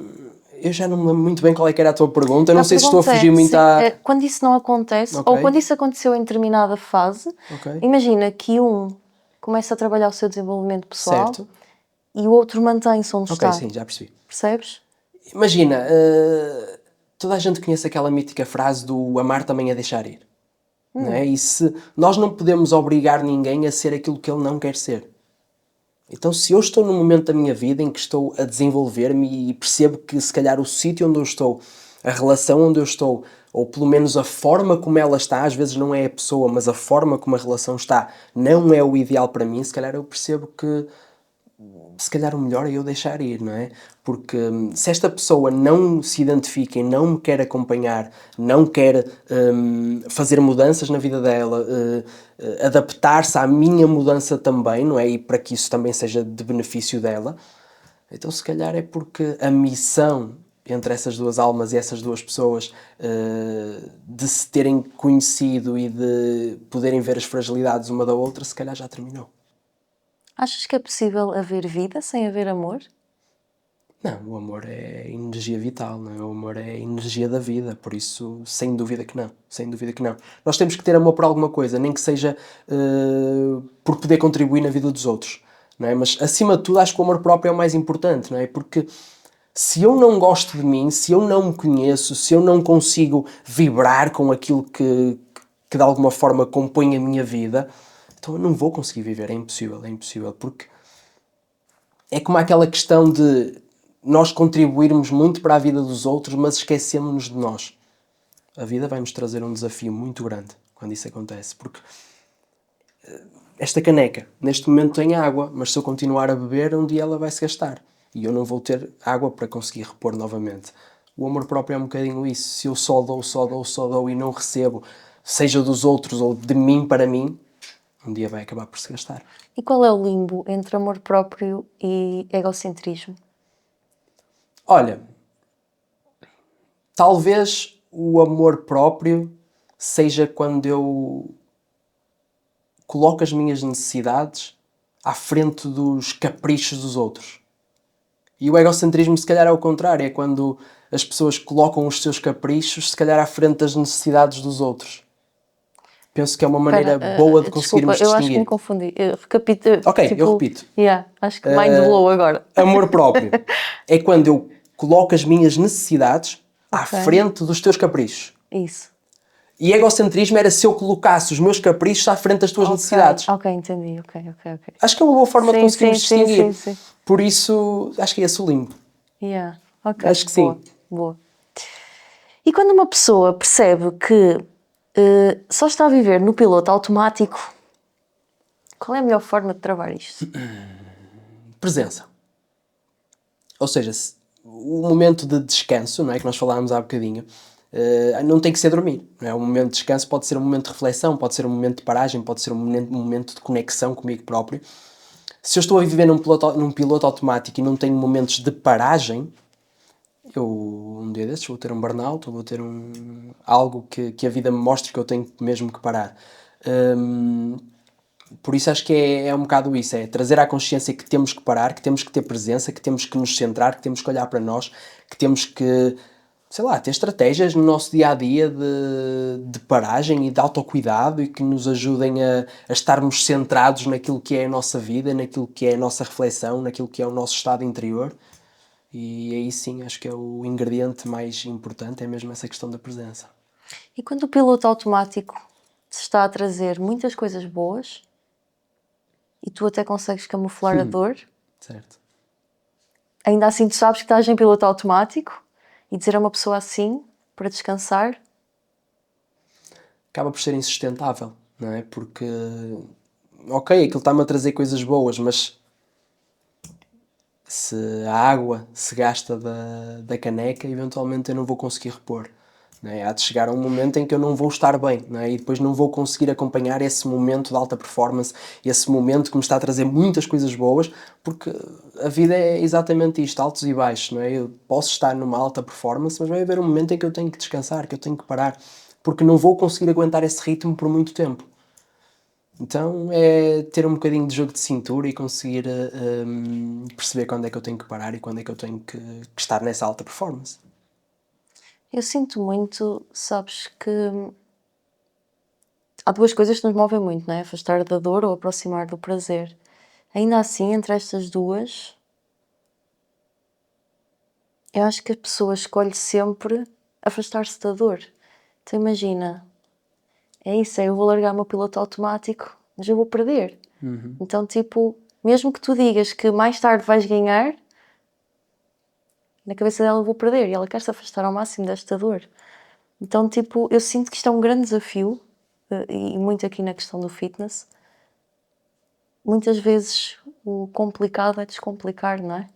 eu já não me lembro muito bem qual é que era a tua pergunta, não sei se estou a fugir muito à...
Quando isso não acontece,
Ok.
ou quando isso aconteceu em determinada fase,
Ok.
imagina que um começa a trabalhar o seu desenvolvimento pessoal
Certo.
e o outro mantém-se onde
Ok,
está.
sim, já percebi.
Percebes?
Imagina, toda a gente conhece aquela mítica frase do amar também é deixar ir. Não é? E se nós não podemos obrigar ninguém a ser aquilo que ele não quer ser. Então, se eu estou num momento da minha vida em que estou a desenvolver-me e percebo que se calhar o sítio onde eu estou, a relação onde eu estou, ou pelo menos a forma como ela está, às vezes não é a pessoa, mas a forma como a relação está, não é o ideal para mim, se calhar eu percebo que se calhar o melhor é eu deixar ir, não é? Porque se esta pessoa não se identifica e não me quer acompanhar, não quer fazer mudanças na vida dela, adaptar-se à minha mudança também, não é? E para que isso também seja de benefício dela, então se calhar é porque a missão entre essas duas almas e essas duas pessoas de se terem conhecido e de poderem ver as fragilidades uma da outra, se calhar já terminou.
Achas que é possível haver vida sem haver amor?
Não, o amor é energia vital, não é? O amor é energia da vida, por isso, sem dúvida que não, sem dúvida que não. Nós temos que ter amor por alguma coisa, nem que seja por poder contribuir na vida dos outros, não é? Mas, acima de tudo, acho que o amor próprio é o mais importante, não é? Porque se eu não gosto de mim, se eu não me conheço, se eu não consigo vibrar com aquilo que de alguma forma compõe a minha vida, então eu não vou conseguir viver, é impossível, porque é como aquela questão de nós contribuirmos muito para a vida dos outros, mas esquecemos-nos de nós. A vida vai-nos trazer um desafio muito grande quando isso acontece, porque esta caneca, neste momento tem água, mas se eu continuar a beber, um dia ela vai se gastar e eu não vou ter água para conseguir repor novamente. O amor próprio é um bocadinho isso. Se eu só dou e não recebo, seja dos outros ou de mim para mim, um dia vai acabar por se gastar.
E qual é o limbo entre amor próprio e egocentrismo?
Olha, talvez o amor próprio seja quando eu coloco as minhas necessidades à frente dos caprichos dos outros. E o egocentrismo, se calhar, é o contrário. É quando as pessoas colocam os seus caprichos, se calhar, à frente das necessidades dos outros. Penso que é uma maneira boa de
Desculpa,
conseguirmos
eu acho que me
distinguir.
confundi. Eu
Ok, eu repito.
Acho que mind blow agora.
Amor próprio é quando eu coloco as minhas necessidades à frente dos teus caprichos.
Isso.
E egocentrismo era se eu colocasse os meus caprichos à frente das tuas necessidades.
Ok, entendi. Ok.
Acho que é uma boa forma de conseguirmos distinguir.
Sim.
Por isso, acho que é esse o limbo.
Ok,
Acho que sim.
Boa. E quando uma pessoa percebe que só está a viver no piloto automático, qual é a melhor forma de travar isto?
Presença. Ou seja, o momento de descanso, não é, que nós falámos há bocadinho, não tem que ser dormir. Não é? O momento de descanso pode ser um momento de reflexão, pode ser um momento de paragem, pode ser um momento de conexão comigo próprio. Se eu estou a viver num piloto automático e não tenho momentos de paragem, eu um dia desses vou ter um burnout, ou vou ter algo que a vida me mostre que eu tenho mesmo que parar. Por isso acho que é um bocado isso, é trazer à consciência que temos que parar, que temos que ter presença, que temos que nos centrar, que temos que olhar para nós, que temos que, sei lá, ter estratégias no nosso dia-a-dia de paragem e de autocuidado e que nos ajudem a estarmos centrados naquilo que é a nossa vida, naquilo que é a nossa reflexão, naquilo que é o nosso estado interior. E aí sim, acho que é o ingrediente mais importante, é mesmo essa questão da presença.
E quando o piloto automático te está a trazer muitas coisas boas e tu até consegues camuflar a dor,
Certo.
ainda assim tu sabes que estás em piloto automático e dizer a uma pessoa assim, para descansar,
Acaba por ser insustentável, não é? Porque, ok, aquilo está-me a trazer coisas boas, mas se a água se gasta da caneca, eventualmente eu não vou conseguir repor. Não é? Há de chegar a um momento em que eu não vou estar bem, não é? E depois não vou conseguir acompanhar esse momento de alta performance, esse momento que me está a trazer muitas coisas boas, porque a vida é exatamente isto, altos e baixos. Não é? Eu posso estar numa alta performance, mas vai haver um momento em que eu tenho que descansar, que eu tenho que parar, porque não vou conseguir aguentar esse ritmo por muito tempo. Então é ter um bocadinho de jogo de cintura e conseguir perceber quando é que eu tenho que parar e quando é que eu tenho que estar nessa alta performance.
eu sinto muito, sabes que há duas coisas que nos movem muito, não é? Afastar da dor ou aproximar do prazer. Ainda assim, entre estas duas, eu acho que a pessoa escolhe sempre afastar-se da dor. Então imagina, é isso, eu vou largar o meu piloto automático, mas eu vou perder. Então, tipo, mesmo que tu digas que mais tarde vais ganhar, na cabeça dela eu vou perder e ela quer se afastar ao máximo desta dor. Então, tipo, eu sinto que isto é um grande desafio, e muito aqui na questão do fitness. Muitas vezes o complicado é descomplicar, não é?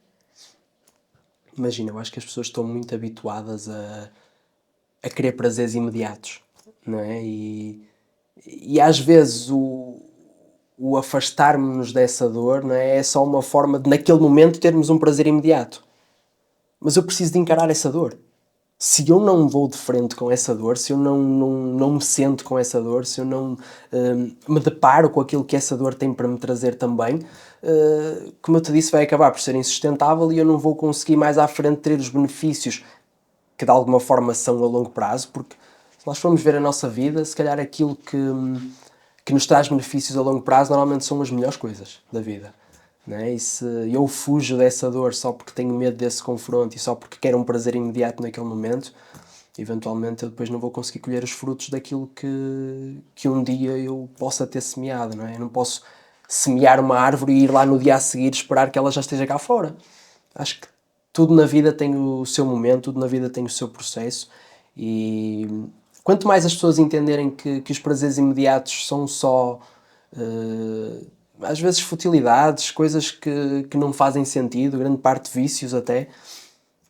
Imagina, eu acho que as pessoas estão muito habituadas a querer prazeres imediatos, não é? E às vezes o afastarmos-nos dessa dor, não é? É só uma forma de, naquele momento, termos um prazer imediato. Mas eu preciso de encarar essa dor. Se eu não vou de frente com essa dor, se eu não me sento com essa dor, se eu não me deparo com aquilo que essa dor tem para me trazer também, como eu te disse, vai acabar por ser insustentável e eu não vou conseguir mais à frente ter os benefícios que de alguma forma são a longo prazo, porque se nós formos ver a nossa vida, se calhar aquilo que nos traz benefícios a longo prazo normalmente são as melhores coisas da vida. Não é? E se eu fujo dessa dor só porque tenho medo desse confronto e só porque quero um prazer imediato naquele momento, eventualmente eu depois não vou conseguir colher os frutos daquilo que um dia eu possa ter semeado. Não é? Eu não posso semear uma árvore e ir lá no dia a seguir esperar que ela já esteja cá fora. Acho que tudo na vida tem o seu momento, tudo na vida tem o seu processo e quanto mais as pessoas entenderem que os prazeres imediatos são só às vezes futilidades, coisas que não fazem sentido, grande parte vícios até,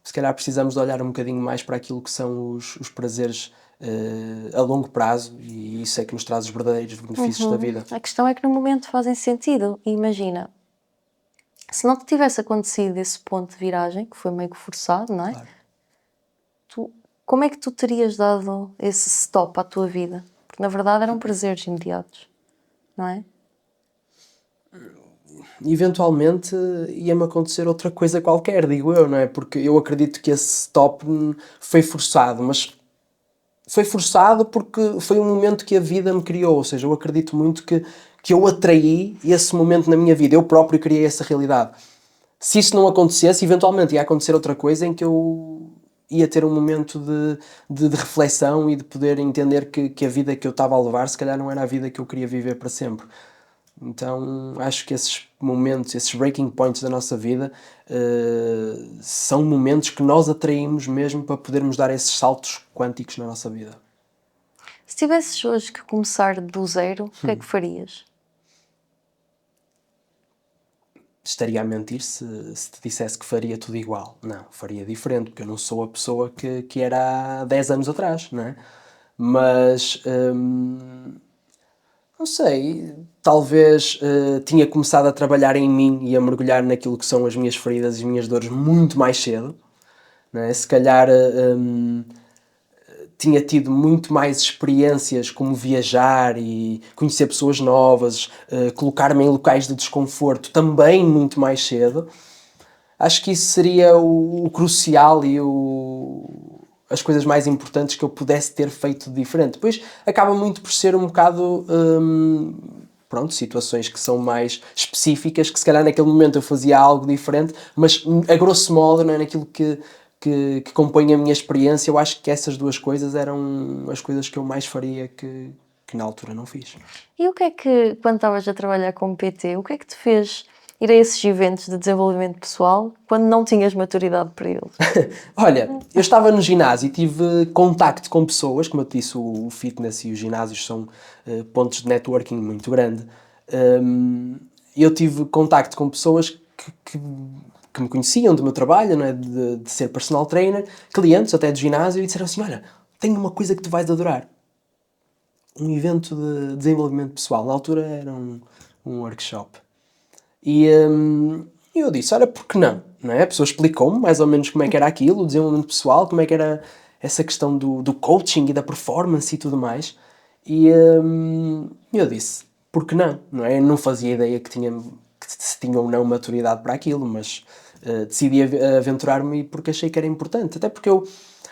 se calhar precisamos de olhar um bocadinho mais para aquilo que são os prazeres a longo prazo, e isso é que nos traz os verdadeiros benefícios da vida.
A questão é que no momento fazem sentido. E imagina, se não te tivesse acontecido esse ponto de viragem, que foi meio que forçado, não é?
Claro.
Como é que tu terias dado esse stop à tua vida? Porque na verdade eram prazeres imediatos, não é?
Eventualmente ia-me acontecer outra coisa qualquer, digo eu, não é? Porque eu acredito que esse stop foi forçado, mas foi forçado porque foi um momento que a vida me criou, ou seja, eu acredito muito que eu atraí esse momento na minha vida, eu próprio criei essa realidade. Se isso não acontecesse, eventualmente ia acontecer outra coisa em que eu ia ter um momento de reflexão e de poder entender que a vida que eu estava a levar se calhar não era a vida que eu queria viver para sempre. Então acho que esses momentos, esses breaking points da nossa vida são momentos que nós atraímos mesmo para podermos dar esses saltos quânticos na nossa vida.
Se tivesses hoje que começar do zero, o que é que farias?
Estaria a mentir se te dissesse que faria tudo igual. Não, faria diferente, porque eu não sou a pessoa que era há 10 anos atrás, não é? Mas não sei, talvez tinha começado a trabalhar em mim e a mergulhar naquilo que são as minhas feridas e as minhas dores muito mais cedo, não é? Se calhar tinha tido muito mais experiências como viajar e conhecer pessoas novas, colocar-me em locais de desconforto também muito mais cedo. Acho que isso seria o crucial e as coisas mais importantes que eu pudesse ter feito de diferente. Depois acaba muito por ser um bocado, pronto, situações que são mais específicas, que se calhar naquele momento eu fazia algo diferente, mas a grosso modo, não é, naquilo que compõe a minha experiência, eu acho que essas duas coisas eram as coisas que eu mais faria que na altura não fiz.
E o que é que, quando estavas a trabalhar como PT, o que é que te fez ir a esses eventos de desenvolvimento pessoal quando não tinhas maturidade para eles?
Olha, eu estava no ginásio e tive contacto com pessoas, como eu te disse, o fitness e os ginásios são pontos de networking muito grande. Eu tive contacto com pessoas que me conheciam do meu trabalho, não é? de ser personal trainer, clientes até do ginásio, e disseram assim, olha, tenho uma coisa que tu vais adorar. Um evento de desenvolvimento pessoal. Na altura era um workshop. E eu disse, olha, por que não? Não é? A pessoa explicou-me mais ou menos como é que era aquilo, o desenvolvimento pessoal, como é que era essa questão do coaching e da performance e tudo mais. E eu disse, por que não? Não é? Eu não fazia ideia que se tinha ou não maturidade para aquilo, mas decidi aventurar-me porque achei que era importante. Até porque eu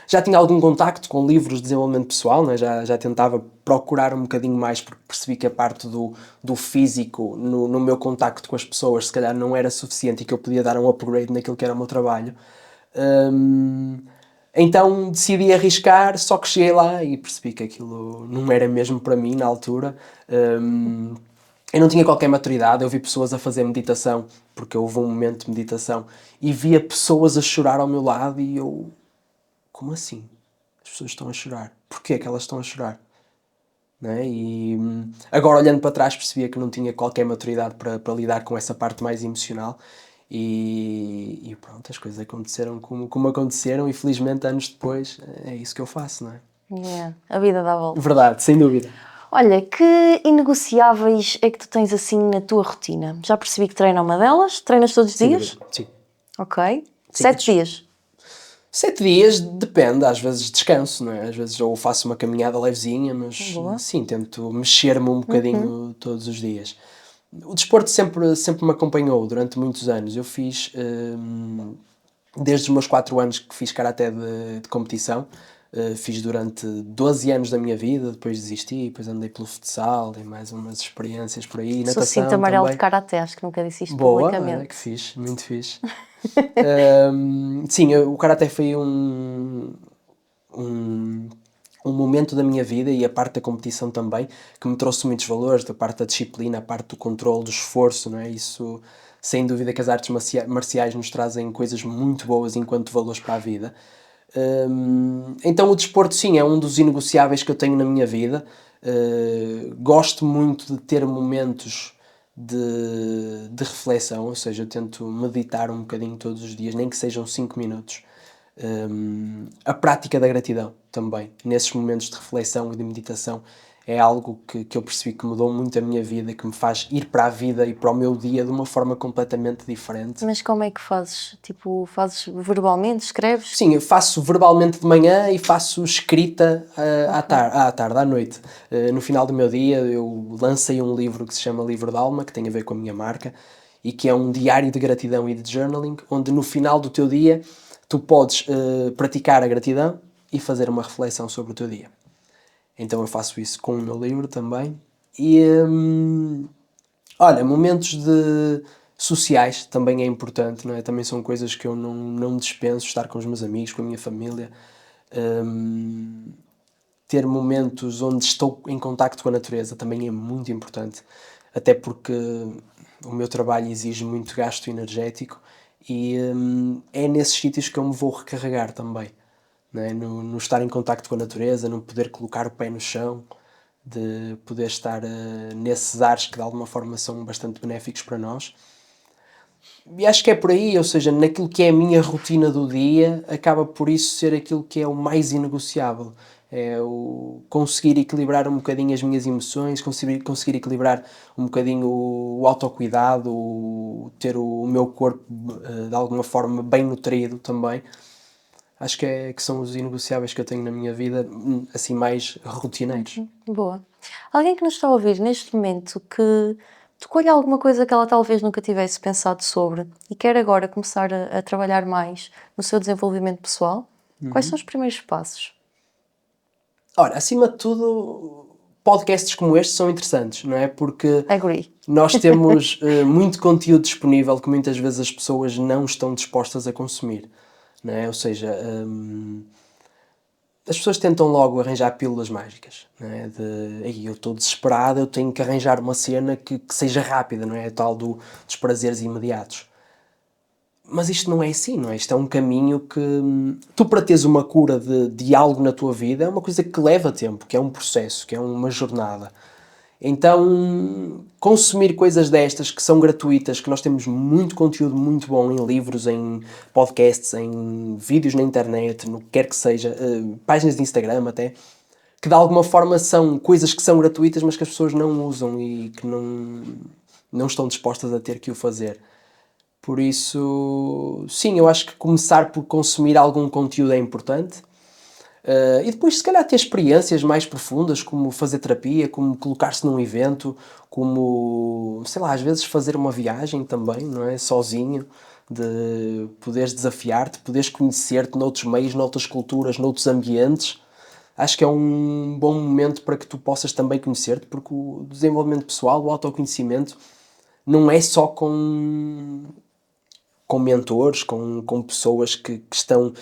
já tinha algum contacto com livros de desenvolvimento pessoal, né? já tentava procurar um bocadinho mais, porque percebi que a parte do físico no meu contacto com as pessoas se calhar não era suficiente e que eu podia dar um upgrade naquilo que era o meu trabalho. Então decidi arriscar, só que cheguei lá e percebi que aquilo não era mesmo para mim na altura. Eu não tinha qualquer maturidade, eu vi pessoas a fazer meditação, porque houve um momento de meditação, e via pessoas a chorar ao meu lado e eu... Como assim? As pessoas estão a chorar. Porquê que elas estão a chorar? Não é? E agora olhando para trás percebia que não tinha qualquer maturidade para lidar com essa parte mais emocional e pronto, as coisas aconteceram como aconteceram e felizmente anos depois é isso que eu faço, não é?
Yeah, a vida dá volta.
Verdade, sem dúvida.
Olha, que inegociáveis é que tu tens assim na tua rotina? Já percebi que treina uma delas. Treinas todos os
Sem
dias?
dúvida. Sim.
Ok.
Sim.
7 dias?
7 dias depende, às vezes descanso, não é? Às vezes ou faço uma caminhada levezinha, mas
Boa.
sim, tento mexer-me um bocadinho todos os dias. O desporto sempre me acompanhou durante muitos anos. Eu fiz, desde os meus 4 anos que fiz karaté de competição, fiz durante 12 anos da minha vida, depois desisti, depois andei pelo futsal, dei mais umas experiências por aí,
Sou
natação
cinta amarela de
também.
karaté, acho que nunca disse isto
Boa,
publicamente.
que fixe, muito fixe. Sim, o karaté foi um momento da minha vida e a parte da competição também, que me trouxe muitos valores, da parte da disciplina, a parte do controle, do esforço, não é? Isso, sem dúvida que as artes marciais nos trazem coisas muito boas enquanto valores para a vida. Então o desporto sim, é um dos inegociáveis que eu tenho na minha vida. Gosto muito de ter momentos de reflexão, ou seja, eu tento meditar um bocadinho todos os dias, nem que sejam 5 minutos. A prática da gratidão também, nesses momentos de reflexão e de meditação, é algo que eu percebi que mudou muito a minha vida, que me faz ir para a vida e para o meu dia de uma forma completamente diferente.
Mas como é que fazes? Tipo, fazes verbalmente, escreves?
Sim, eu faço verbalmente de manhã e faço escrita à tarde, à noite. No final do meu dia eu lancei um livro que se chama Livro de Alma, que tem a ver com a minha marca, e que é um diário de gratidão e de journaling, onde no final do teu dia tu podes praticar a gratidão e fazer uma reflexão sobre o teu dia. Então eu faço isso com o meu livro também. E olha, momentos sociais também é importante, não é? Também são coisas que eu não dispenso, estar com os meus amigos, com a minha família. Ter momentos onde estou em contacto com a natureza também é muito importante, até porque o meu trabalho exige muito gasto energético e é nesses sítios que eu me vou recarregar também, não é? No estar em contacto com a natureza, no poder colocar o pé no chão, de poder estar nesses ares que de alguma forma são bastante benéficos para nós. E acho que é por aí, ou seja, naquilo que é a minha rotina do dia, acaba por isso ser aquilo que é o mais inegociável. É o conseguir equilibrar um bocadinho as minhas emoções, conseguir equilibrar um bocadinho o autocuidado, ter o meu corpo de alguma forma bem nutrido também. Acho que são os inegociáveis que eu tenho na minha vida, assim, mais rotineiros.
Boa. Alguém que nos está a ouvir neste momento que tocou-lhe alguma coisa que ela talvez nunca tivesse pensado sobre e quer agora começar a trabalhar mais no seu desenvolvimento pessoal, quais são os primeiros passos?
Ora, acima de tudo, podcasts como este são interessantes, não é? Porque
Agree.
nós temos muito conteúdo disponível que muitas vezes as pessoas não estão dispostas a consumir, não é? Ou seja, as pessoas tentam logo arranjar pílulas mágicas, não é? Eu estou desesperado, eu tenho que arranjar uma cena que seja rápida, não é? A tal dos prazeres imediatos. Mas isto não é assim, não é? Isto é um caminho que tu, para teres uma cura de algo na tua vida, é uma coisa que leva tempo, que é um processo, que é uma jornada. Então, consumir coisas destas que são gratuitas, que nós temos muito conteúdo muito bom em livros, em podcasts, em vídeos na internet, no que quer que seja, páginas de Instagram até, que de alguma forma são coisas que são gratuitas, mas que as pessoas não usam e que não estão dispostas a ter que o fazer. Por isso, sim, eu acho que começar por consumir algum conteúdo é importante. E depois, se calhar, ter experiências mais profundas, como fazer terapia, como colocar-se num evento, como, sei lá, às vezes fazer uma viagem também, não é? Sozinho, de poderes desafiar-te, poderes conhecer-te noutros meios, noutras culturas, noutros ambientes. Acho que é um bom momento para que tu possas também conhecer-te, porque o desenvolvimento pessoal, o autoconhecimento, não é só com mentores, com pessoas que estão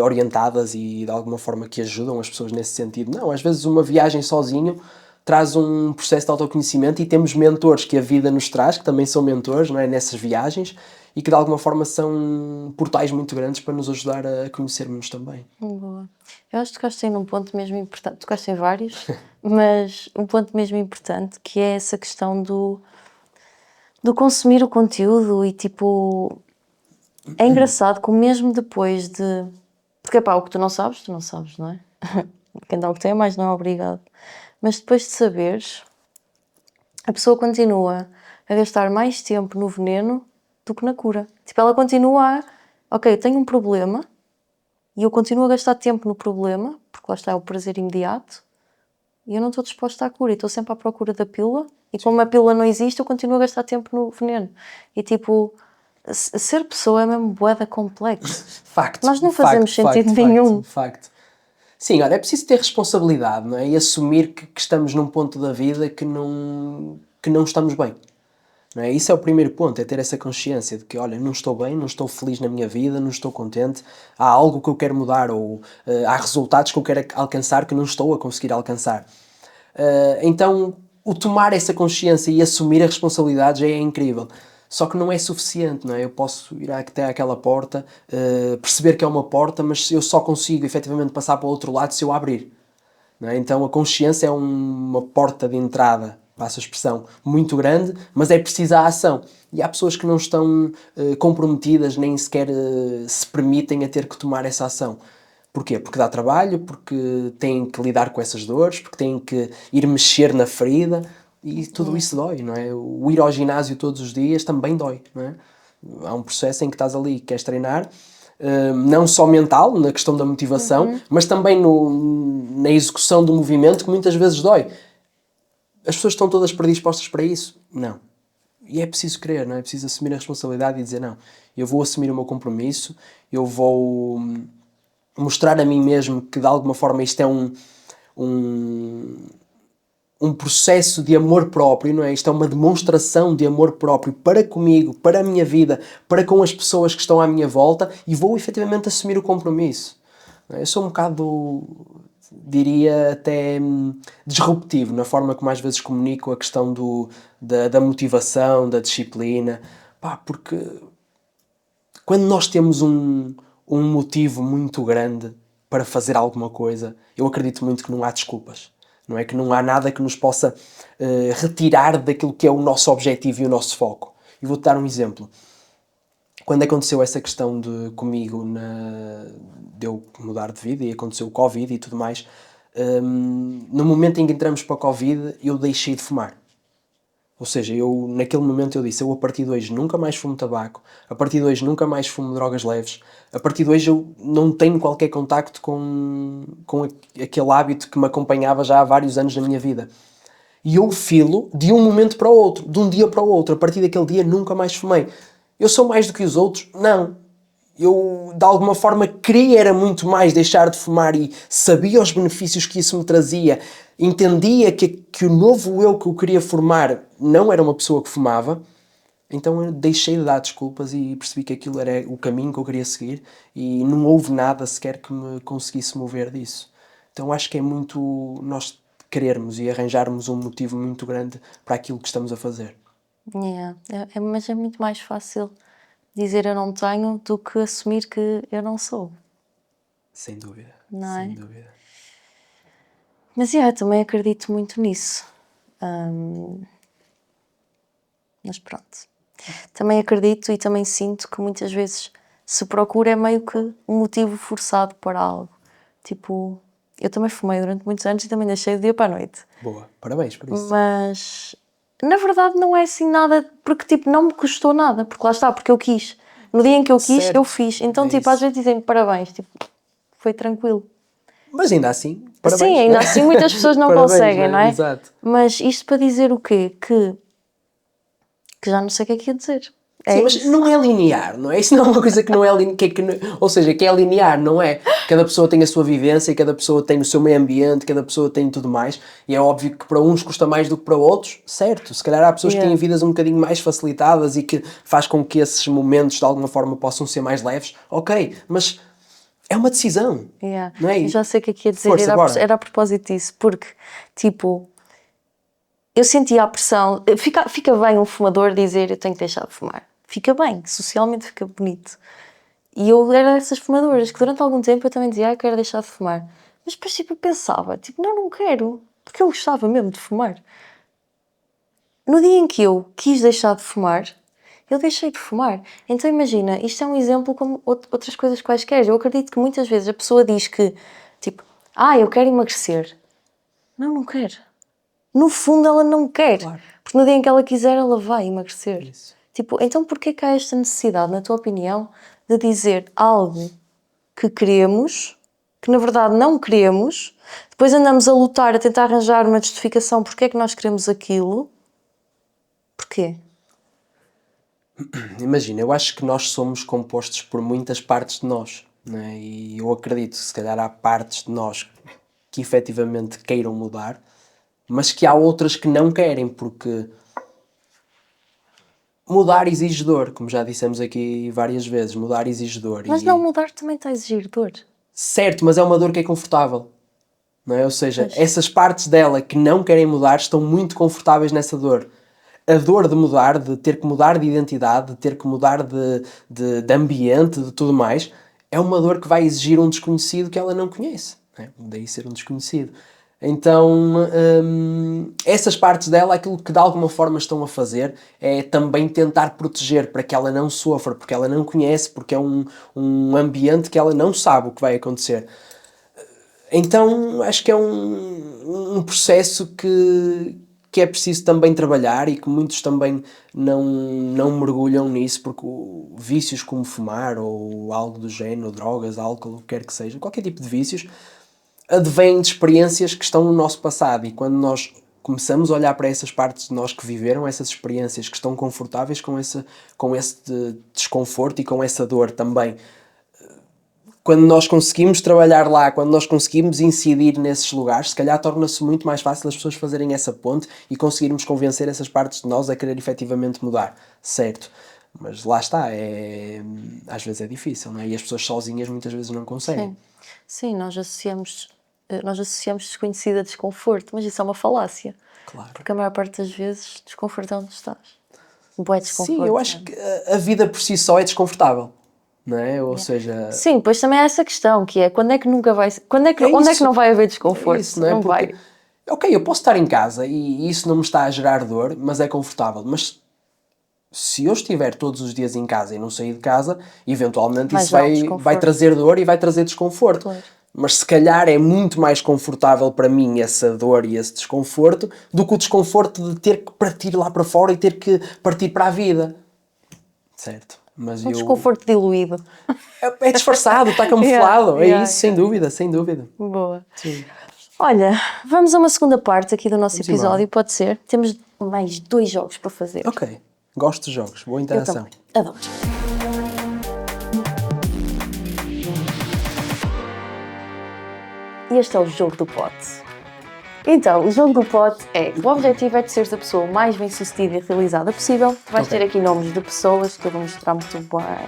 orientadas e de alguma forma que ajudam as pessoas nesse sentido. Não, às vezes uma viagem sozinho traz um processo de autoconhecimento e temos mentores que a vida nos traz, que também são mentores, não é, nessas viagens, e que de alguma forma são portais muito grandes para nos ajudar a conhecermos também.
Boa. Eu acho que tocaste num ponto mesmo importante, tocaste em vários, mas um ponto mesmo importante que é essa questão do consumir o conteúdo e tipo, é engraçado que mesmo depois de... Porque pá, o que tu não sabes, não é? Quem dá o que tem mais não é obrigado. Mas depois de saberes, a pessoa continua a gastar mais tempo no veneno do que na cura. Tipo, ela continua a... Ok, eu tenho um problema e eu continuo a gastar tempo no problema, porque lá está é o prazer imediato, e eu não estou disposta à cura. E estou sempre à procura da pílula. E como a pílula não existe, eu continuo a gastar tempo no veneno. E tipo... Ser pessoa é mesmo bué da complexo.
Facto.
Nós não fazemos sentido nenhum.
Facto. Sim, olha, é preciso ter responsabilidade, não é? E assumir que estamos num ponto da vida que não estamos bem. Não é? Isso é o primeiro ponto, é ter essa consciência de que, olha, não estou bem, não estou feliz na minha vida, não estou contente, há algo que eu quero mudar ou há resultados que eu quero alcançar que não estou a conseguir alcançar. Então, o tomar essa consciência e assumir a responsabilidade já é incrível. Só que não é suficiente, não é? Eu posso ir até àquela porta, perceber que é uma porta, mas eu só consigo efetivamente passar para o outro lado se eu abrir. Não é? Então a consciência é uma porta de entrada passo a expressão, muito grande, mas é preciso a ação. E há pessoas que não estão comprometidas, nem sequer se permitem a ter que tomar essa ação. Porquê? Porque dá trabalho, porque têm que lidar com essas dores, porque têm que ir mexer na ferida, e tudo isso dói, não é? O ir ao ginásio todos os dias também dói, não é? Há um processo em que estás ali e queres treinar, não só mental, na questão da motivação, mas também na execução do movimento, que muitas vezes dói. As pessoas estão todas predispostas para isso? Não. E é preciso querer, não é? É preciso assumir a responsabilidade e dizer, não, eu vou assumir o meu compromisso, eu vou mostrar a mim mesmo que de alguma forma isto é um processo de amor próprio, não é? Isto é uma demonstração de amor próprio para comigo, para a minha vida, para com as pessoas que estão à minha volta, e vou efetivamente assumir o compromisso. Eu sou um bocado, diria, até disruptivo na forma como às vezes comunico a questão da motivação, da disciplina. Pá, porque quando nós temos um motivo muito grande para fazer alguma coisa, eu acredito muito que não há desculpas. Não é que não há nada que nos possa retirar daquilo que é o nosso objetivo e o nosso foco. E vou-te dar um exemplo. Quando aconteceu essa questão comigo de eu mudar de vida e aconteceu o Covid e tudo mais, no momento em que entramos para o Covid, eu deixei de fumar. Ou seja, naquele momento eu disse, eu a partir de hoje nunca mais fumo tabaco, a partir de hoje nunca mais fumo drogas leves, a partir de hoje eu não tenho qualquer contacto com aquele hábito que me acompanhava já há vários anos na minha vida. E eu filo de um momento para o outro, de um dia para o outro, a partir daquele dia nunca mais fumei. Eu sou mais do que os outros? Não. Eu, de alguma forma, queria era muito mais deixar de fumar e sabia os benefícios que isso me trazia. Entendia que o novo eu que eu queria formar não era uma pessoa que fumava. Então eu deixei de dar desculpas e percebi que aquilo era o caminho que eu queria seguir e não houve nada sequer que me conseguisse mover disso. Então acho que é muito nós querermos e arranjarmos um motivo muito grande para aquilo que estamos a fazer.
Yeah. Mas é muito mais fácil dizer eu não tenho do que assumir que eu não sou.
Sem dúvida.
Não é?
Sem dúvida.
Mas eu também acredito muito nisso. Mas pronto. Também acredito e também sinto que muitas vezes se procura é meio que um motivo forçado para algo. Tipo, eu também fumei durante muitos anos e também deixei do dia para a noite.
Boa, parabéns por isso.
Mas na verdade não é assim nada, porque tipo, não me custou nada, porque lá está, porque eu quis. No dia em que eu quis,
Certo,
eu fiz. Então,
é
tipo,
isso.
às vezes dizem parabéns, tipo, foi tranquilo.
Mas ainda assim, parabéns.
Sim, ainda assim muitas pessoas não
Parabéns,
conseguem, não é?
Exato.
Mas isto para dizer o quê? Que já não sei o que é que ia dizer. É
Sim, mas
isso.
não é linear, não é? Isso não é uma coisa que não é linear, ou seja, que é linear, não é? Cada pessoa tem a sua vivência, e cada pessoa tem o seu meio ambiente, cada pessoa tem tudo mais, e é óbvio que para uns custa mais do que para outros, certo? Se calhar há pessoas que têm vidas um bocadinho mais facilitadas e que faz com que esses momentos de alguma forma possam ser mais leves, ok, mas é uma decisão,
Yeah.
não é?
Eu já sei o que é que ia dizer,
Força, bora.
era a propósito disso, porque, tipo, eu sentia a pressão, fica bem um fumador dizer eu tenho que deixar de fumar, fica bem, socialmente fica bonito. E eu era dessas fumadoras que durante algum tempo eu também dizia, eu quero deixar de fumar. Mas depois tipo, eu pensava, tipo, não quero, porque eu gostava mesmo de fumar. No dia em que eu quis deixar de fumar, eu deixei de fumar. Então imagina, isto é um exemplo como outras coisas quaisquer. Eu acredito que muitas vezes a pessoa diz que, tipo, eu quero emagrecer. Não quero. No fundo ela não quer.
Claro.
Porque no dia em que ela quiser, ela vai emagrecer.
Isso.
Tipo, então porquê que há esta necessidade, na tua opinião, de dizer algo que queremos, que na verdade não queremos, depois andamos a lutar, a tentar arranjar uma justificação porque é que nós queremos aquilo? Porquê?
Imagina, eu acho que nós somos compostos por muitas partes de nós, não é? E eu acredito que se calhar há partes de nós que efetivamente queiram mudar, mas que há outras que não querem, porque mudar exige dor, como já dissemos aqui várias vezes, mudar exige dor.
Mas não mudar também está a exigir dor.
Certo, mas é uma dor que é confortável, não é? Ou seja,
Pois.
essas partes dela que não querem mudar estão muito confortáveis nessa dor. A dor de mudar, de ter que mudar de identidade, de ter que mudar de ambiente, de tudo mais, é uma dor que vai exigir um desconhecido que ela não conhece. Não é? Daí ser um desconhecido. Então, essas partes dela, aquilo que de alguma forma estão a fazer é também tentar proteger para que ela não sofra, porque ela não conhece, porque é um ambiente que ela não sabe o que vai acontecer. Então, acho que é um processo que é preciso também trabalhar e que muitos também não mergulham nisso, porque vícios como fumar ou algo do género, drogas, álcool, o que quer que seja, qualquer tipo de vícios, advém de experiências que estão no nosso passado, e quando nós começamos a olhar para essas partes de nós que viveram essas experiências, que estão confortáveis com esse desconforto e com essa dor também, quando nós conseguimos trabalhar lá, quando nós conseguimos incidir nesses lugares, se calhar torna-se muito mais fácil as pessoas fazerem essa ponte e conseguirmos convencer essas partes de nós a querer efetivamente mudar, certo? Mas lá está, às vezes é difícil, não é? E as pessoas sozinhas muitas vezes não conseguem.
Sim, sim, nós associamos desconhecido a desconforto, mas isso é uma falácia.
Claro.
Porque a maior parte das vezes desconforto é onde estás. Bué desconforto.
Sim, eu acho que a vida por si só é desconfortável, não é? Ou seja...
Sim, pois também há essa questão, que é quando é que nunca vai... onde é
isso.
que não vai haver desconforto?
É isso, não é? Porque,
vai.
ok, eu posso estar em casa e isso não me está a gerar dor, mas é confortável. Mas se eu estiver todos os dias em casa e não sair de casa, eventualmente
Mas
isso
já há um
vai
desconforto.
trazer dor e vai trazer desconforto.
Claro.
Mas se calhar é muito mais confortável para mim essa dor e esse desconforto do que o desconforto de ter que partir lá para fora e ter que partir para a vida. Certo? Mas
Um desconforto diluído.
É disfarçado, está camuflado.
Yeah,
isso, sem dúvida, sem dúvida.
Boa.
Sim.
Olha, vamos a uma segunda parte aqui do nosso
Vamos
episódio,
embora.
pode ser? Temos mais 2 jogos para fazer.
Ok. Gosto de jogos. Boa
Eu
interação.
também. Adoro. E este é o jogo do pote. Então, o jogo do pote o objetivo é de seres a pessoa mais bem-sucedida e realizada possível. Vais
Ok.
ter aqui nomes de pessoas que eu vou mostrar muito bem.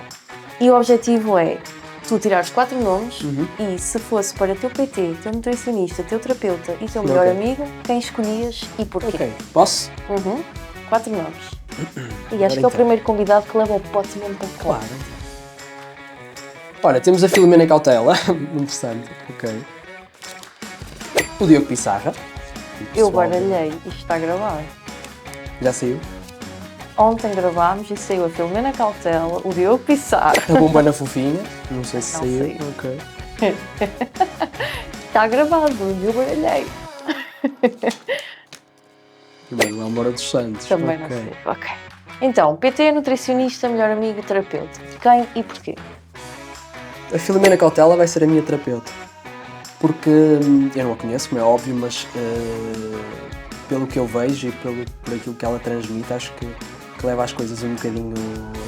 E o objetivo é tu tirares 4 nomes e se fosse para teu PT, teu nutricionista, teu terapeuta e teu melhor
Ok.
amigo, quem escolhias e porquê?
Ok. Posso?
4 nomes. E acho que é o
então.
primeiro convidado que leva o pote mesmo para
Claro. Olha, temos a Filomena Cautela. Interessante. Ok. O Diogo Pissarra.
Eu
Pessoal,
baralhei, isto está gravado.
Já saiu.
Ontem gravámos e saiu a Filomena Cautela, o Diogo Pissarro.
A Bombana Fofinha. Não sei se
Não
saiu.
saiu.
Ok.
Está gravado, eu baralhei.
E Manuel Moura dos Santos.
Também
Ok.
não sei. Ok. Então, PT, nutricionista, melhor amigo, terapeuta. Quem e porquê?
A Filomena Cautela vai ser a minha terapeuta. Porque eu não a conheço, como é óbvio, mas pelo que eu vejo e por aquilo que ela transmite, acho que leva as coisas um bocadinho,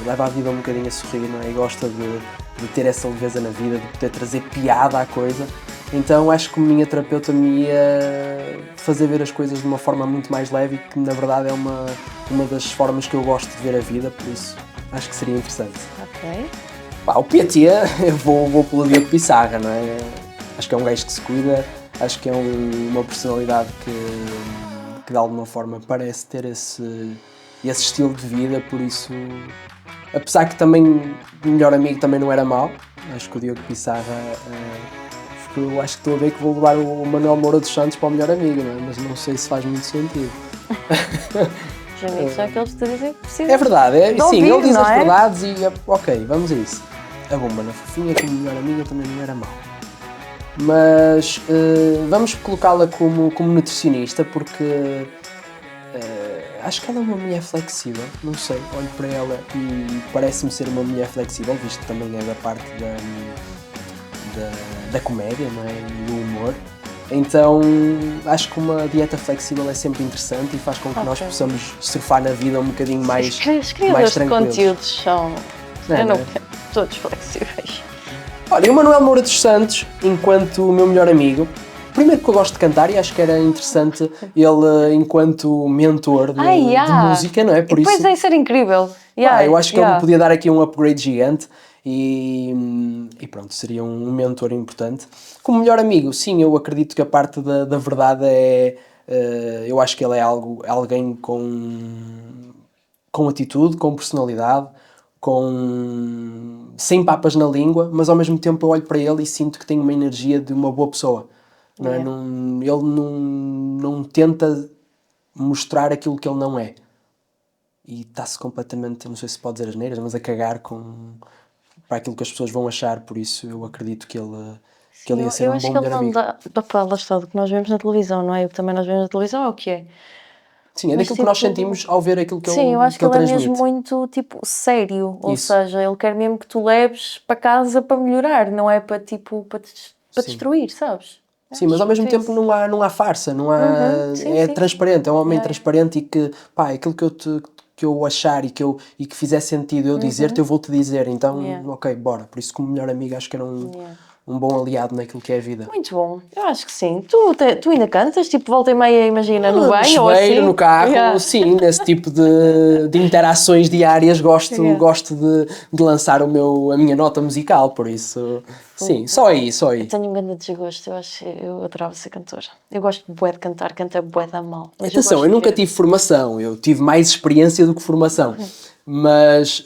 leva a vida um bocadinho a sorrir, não é? E gosta de ter essa leveza na vida, de poder trazer piada à coisa. Então acho que a minha terapeuta me ia fazer ver as coisas de uma forma muito mais leve e que na verdade é uma das formas que eu gosto de ver a vida, por isso acho que seria interessante.
Ok.
Pá, o PT, eu vou pelo Diogo Pissarra, não é? Acho que é um gajo que se cuida, acho que é uma personalidade que de alguma forma parece ter esse estilo de vida, por isso, apesar que também o melhor amigo também não era mau, acho que o Diogo Pissarra, eu acho que estou a ver que vou levar o Manuel Moura dos Santos para o melhor amigo, não é? Mas não sei se faz muito sentido.
Os amigos são aqueles que te dizem que precisam.
É verdade,
de
sim,
ouvir,
ele diz
não
as
é?
verdades e ok, vamos a isso. A Bombana Fofinha como melhor amiga também não era mau. Mas vamos colocá-la como nutricionista porque acho que ela é uma mulher flexível, não sei, olho para ela e parece-me ser uma mulher flexível, visto que também é da parte da comédia, não é? E do humor. Então acho que uma dieta flexível é sempre interessante e faz com que nós possamos surfar na vida um bocadinho mais
Os
mais
criadores de
tranquilos.
conteúdos são
Não,
eu não
não é?
todos flexíveis.
Olha, e o Manuel Moura dos Santos, enquanto o meu melhor amigo, primeiro que eu gosto de cantar e acho que era interessante ele enquanto mentor de música, não é? Por
Depois
isso,
é ser incrível.
eu acho que ele me podia dar aqui um upgrade gigante e pronto, seria um mentor importante. Como melhor amigo, sim, eu acredito que a parte da verdade eu acho que ele é alguém com atitude, com personalidade, sem papas na língua, mas ao mesmo tempo eu olho para ele e sinto que tem uma energia de uma boa pessoa. não é? Ele não tenta mostrar aquilo que ele não é. E está-se completamente, não sei se pode dizer asneiras, mas a cagar para aquilo que as pessoas vão achar, por isso eu acredito que ele ia ser
eu
um
acho
bom
que ele
melhor
não
amigo.
dá. Opa, lá está, do que nós vemos na televisão, não é? O que também nós vemos na televisão é o que é.
Sim, é
Mas,
daquilo que nós
tipo,
sentimos ao ver aquilo que
sim, eu
ele,
acho
que
que
ele
ele é mesmo
transmite.
muito, tipo, sério. Ou
Isso.
seja, ele quer mesmo que tu leves para casa para melhorar, não é para, tipo, para
Sim.
destruir, sabes?
Sim, mas ao mesmo tempo não há farsa, não há...
Sim,
É
sim,
transparente, é um homem
Yeah, yeah.
transparente e que, pá, aquilo que eu achar e que fizer sentido eu dizer-te, eu vou-te dizer. Então,
Yeah.
ok, bora. Por isso, como melhor amigo, acho que era
Yeah.
um bom aliado naquilo que é a vida.
Muito bom, eu acho que sim. Tu ainda cantas, tipo, volta e meia, imagina, no
No
banho ou
chuveiro,
assim?
no carro,
Yeah.
sim, nesse tipo de interações diárias
Yeah.
gosto de lançar a minha nota musical, por isso, sim, só aí.
Eu tenho um grande desgosto, eu adorava ser cantora. Eu gosto bué de cantar, canto bué da mal. Mas eu
Atenção,
gosto
eu nunca
mesmo.
tive formação, eu tive mais experiência do que formação, mas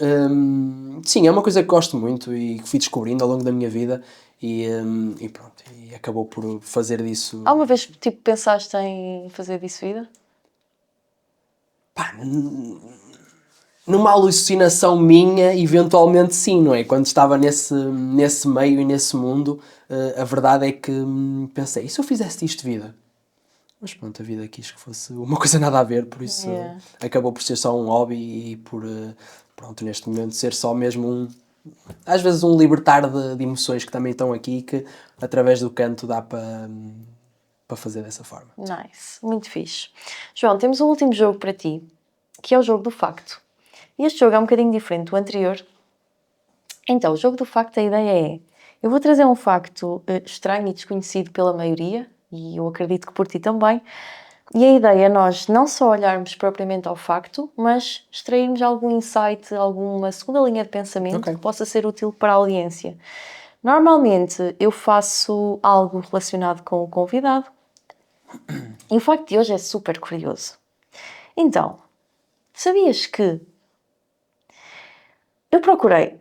sim, é uma coisa que gosto muito e que fui descobrindo ao longo da minha vida e pronto, e acabou por fazer disso.
Alguma vez, tipo, pensaste em fazer disso vida?
Pá, numa alucinação minha, eventualmente sim, não é? Quando estava nesse meio e nesse mundo, a verdade é que pensei, e se eu fizesse isto vida? Mas pronto, a vida quis que fosse uma coisa nada a ver, por isso
Yeah.
acabou por ser só um hobby e por, pronto, neste momento ser só mesmo às vezes um libertar de emoções que também estão aqui, que através do canto dá para fazer dessa forma.
Nice, muito fixe. João, temos um último jogo para ti, que é o jogo do facto. E este jogo é um bocadinho diferente do anterior. Então, o jogo do facto, a ideia é... Eu vou trazer um facto estranho e desconhecido pela maioria, e eu acredito que por ti também. E a ideia é nós não só olharmos propriamente ao facto, mas extrairmos algum insight, alguma segunda linha de pensamento
Ok.
que possa ser útil para a audiência. Normalmente eu faço algo relacionado com o convidado e o facto de hoje é super curioso. Então, sabias que eu procurei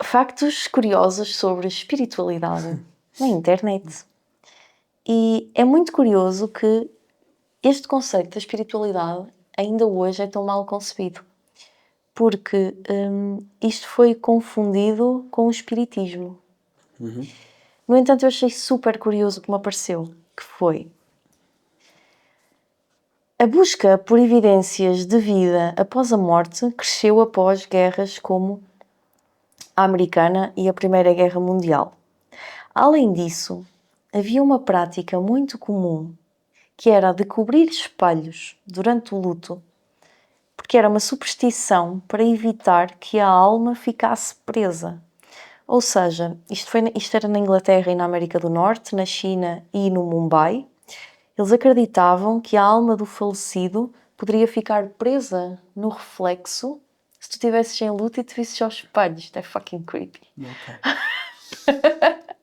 factos curiosos sobre espiritualidade na internet e é muito curioso que este conceito da espiritualidade ainda hoje é tão mal concebido, porque isto foi confundido com o espiritismo. No entanto, eu achei super curioso o que me apareceu, que foi a busca por evidências de vida após a morte cresceu após guerras como a Americana e a Primeira Guerra Mundial. Além disso, havia uma prática muito comum, que era a de cobrir espelhos durante o luto, porque era uma superstição para evitar que a alma ficasse presa. Ou seja, isto era na Inglaterra e na América do Norte, na China e no Mumbai. Eles acreditavam que a alma do falecido poderia ficar presa no reflexo se tu estivesses em luto e te visses aos espelhos. Isto é fucking creepy.
Ok.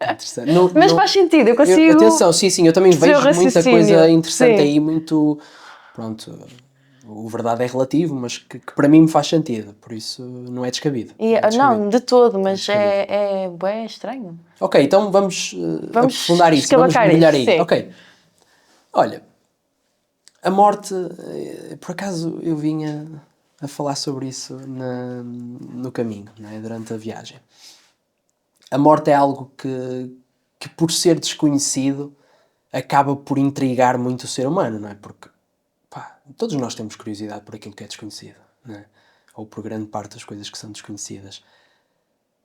Interessante.
Mas faz sentido, eu consigo...
atenção, sim, eu também
perceber o
vejo muita
raciocínio.
coisa interessante
Sim.
aí, muito... Pronto, o verdade é relativo, mas que para mim me faz sentido, por isso não é descabido.
E,
Não é descabido.
não, de todo, mas
descabido.
é bem estranho.
Ok, então vamos,
Vamos
aprofundar isso, vamos
escavacar
mergulhar
isto,
aí.
sim.
Ok. Olha, a morte, por acaso eu vinha a falar sobre isso no caminho, não é? Durante a viagem. A morte é algo que por ser desconhecido acaba por intrigar muito o ser humano, não é? Porque pá, todos nós temos curiosidade por aquilo que é desconhecido, não é? Ou por grande parte das coisas que são desconhecidas.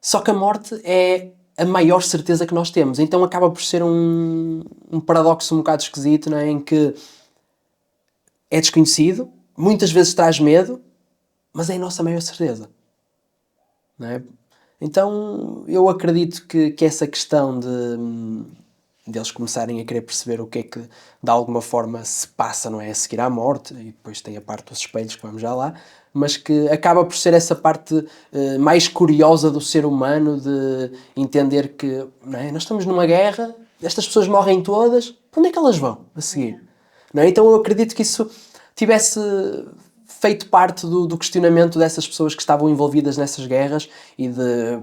Só que a morte é a maior certeza que nós temos, então acaba por ser um paradoxo um bocado esquisito, não é? Em que é desconhecido, muitas vezes traz medo, mas é a nossa maior certeza, não é? Então eu acredito que essa questão de eles começarem a querer perceber o que é que de alguma forma se passa, não é? A seguir à morte, e depois tem a parte dos espelhos que vamos já lá, mas que acaba por ser essa parte mais curiosa do ser humano, de entender que, não é? Nós estamos numa guerra, estas pessoas morrem todas, para onde é que elas vão a seguir? Não é? Então eu acredito que isso tivesse feito parte do questionamento dessas pessoas que estavam envolvidas nessas guerras e de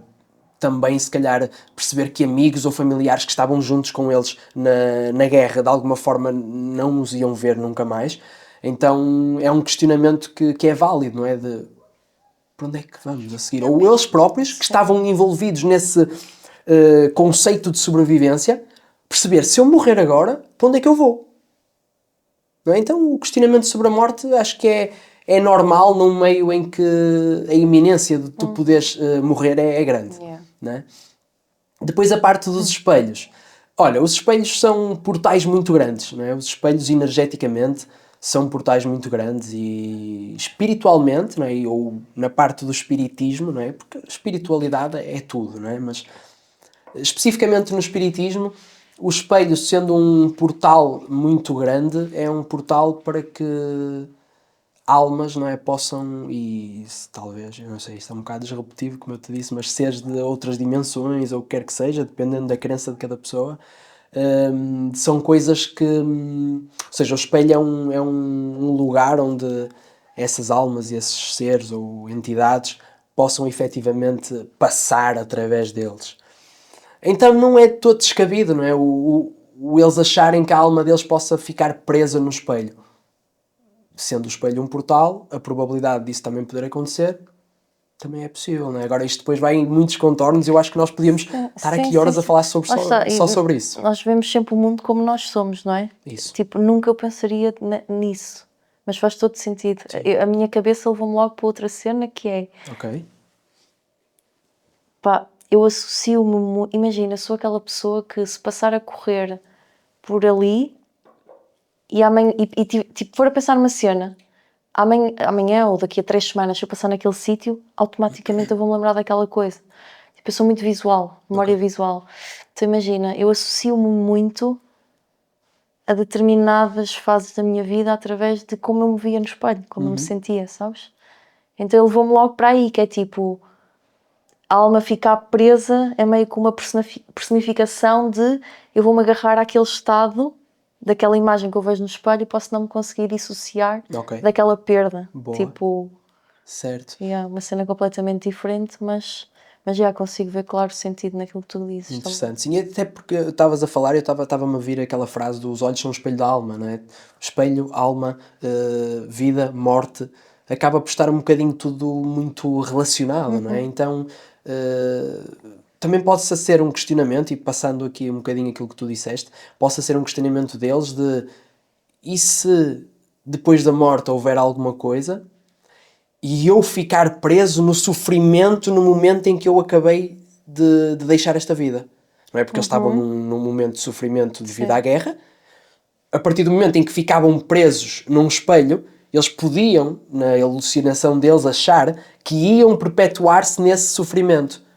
também, se calhar, perceber que amigos ou familiares que estavam juntos com eles na guerra, de alguma forma, não os iam ver nunca mais. Então é um questionamento que é válido, não é? De para onde é que vamos a seguir? Ou eles próprios, que estavam envolvidos nesse conceito de sobrevivência, perceber, se eu morrer agora, para onde é que eu vou? Não é? Então o questionamento sobre a morte acho que é normal num meio em que a iminência de tu poderes morrer é grande.
Yeah.
Não é? Depois a parte dos espelhos. Olha, os espelhos são portais muito grandes. Não é? Os espelhos energeticamente são portais muito grandes e espiritualmente, não é? Ou na parte do espiritismo, não é? Porque a espiritualidade é tudo, não é? Mas especificamente no espiritismo, o espelho, sendo um portal muito grande, é um portal para que almas, não é, possam, e talvez, eu não sei, isto é um bocado disruptivo, como eu te disse, mas seres de outras dimensões ou o que quer que seja, dependendo da crença de cada pessoa, são coisas que, ou seja, o espelho é um lugar onde essas almas e esses seres ou entidades possam efetivamente passar através deles. Então não é todo descabido, não é? Eles acharem que a alma deles possa ficar presa no espelho. Sendo o espelho um portal, a probabilidade disso também poder acontecer também é possível, não é? Agora isto depois vai em muitos contornos e eu acho que nós podíamos estar aqui horas a falar sobre, só sobre isso.
Nós vemos sempre o mundo como nós somos, não é?
Isso.
Tipo, nunca eu pensaria nisso. Mas faz todo sentido. A minha cabeça levou-me logo para outra cena que é...
Ok.
Pá, eu associo-me... Imagina, sou aquela pessoa que se passar a correr por ali e amanhã... E tipo, for a pensar numa cena... Amanhã ou daqui a 3 semanas, se eu passar naquele sítio, automaticamente eu vou-me lembrar daquela coisa. Tipo, eu sou muito visual, memória visual. Então imagina, eu associo-me muito a determinadas fases da minha vida através de como eu me via no espelho, como eu me sentia, sabes? Então ele levou-me logo para aí, que é tipo, a alma ficar presa é meio que uma personificação de eu vou-me agarrar àquele estado daquela imagem que eu vejo no espelho e posso não me conseguir dissociar daquela perda.
Boa.
Tipo,
certo.
Uma cena completamente diferente, mas já consigo ver claro o sentido naquilo que tu dizes.
Interessante. Sim, até porque estavas a falar, eu estava-me a vir aquela frase dos olhos são o espelho da alma, não é? Espelho, alma, vida, morte, acaba por estar um bocadinho tudo muito relacionado, não é? Então, também pode-se ser um questionamento, e passando aqui um bocadinho aquilo que tu disseste, possa ser um questionamento deles de e se depois da morte houver alguma coisa e eu ficar preso no sofrimento no momento em que eu acabei de deixar esta vida. Não é? Porque eles estavam num momento de sofrimento devido à guerra. A partir do momento em que ficavam presos num espelho, eles podiam, na alucinação deles, achar que iam perpetuar-se nesse sofrimento.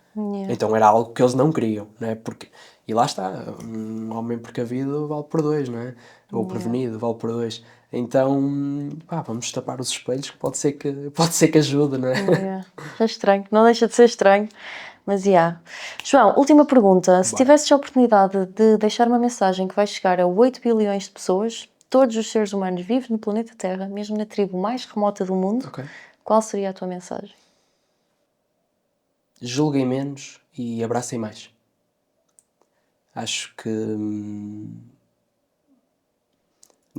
Então era algo que eles não queriam, não é? Porque, e lá está, um homem precavido vale por 2, não é? Ou prevenido vale por 2. Então, pá, vamos tapar os espelhos, que pode ser que ajude, não é?
É estranho, não deixa de ser estranho, mas João, última pergunta. Se tivesses a oportunidade de deixar uma mensagem que vai chegar a 8 bilhões de pessoas, todos os seres humanos vivos no planeta Terra, mesmo na tribo mais remota do mundo, qual seria a tua mensagem?
Julguem menos e abracem mais. Acho que no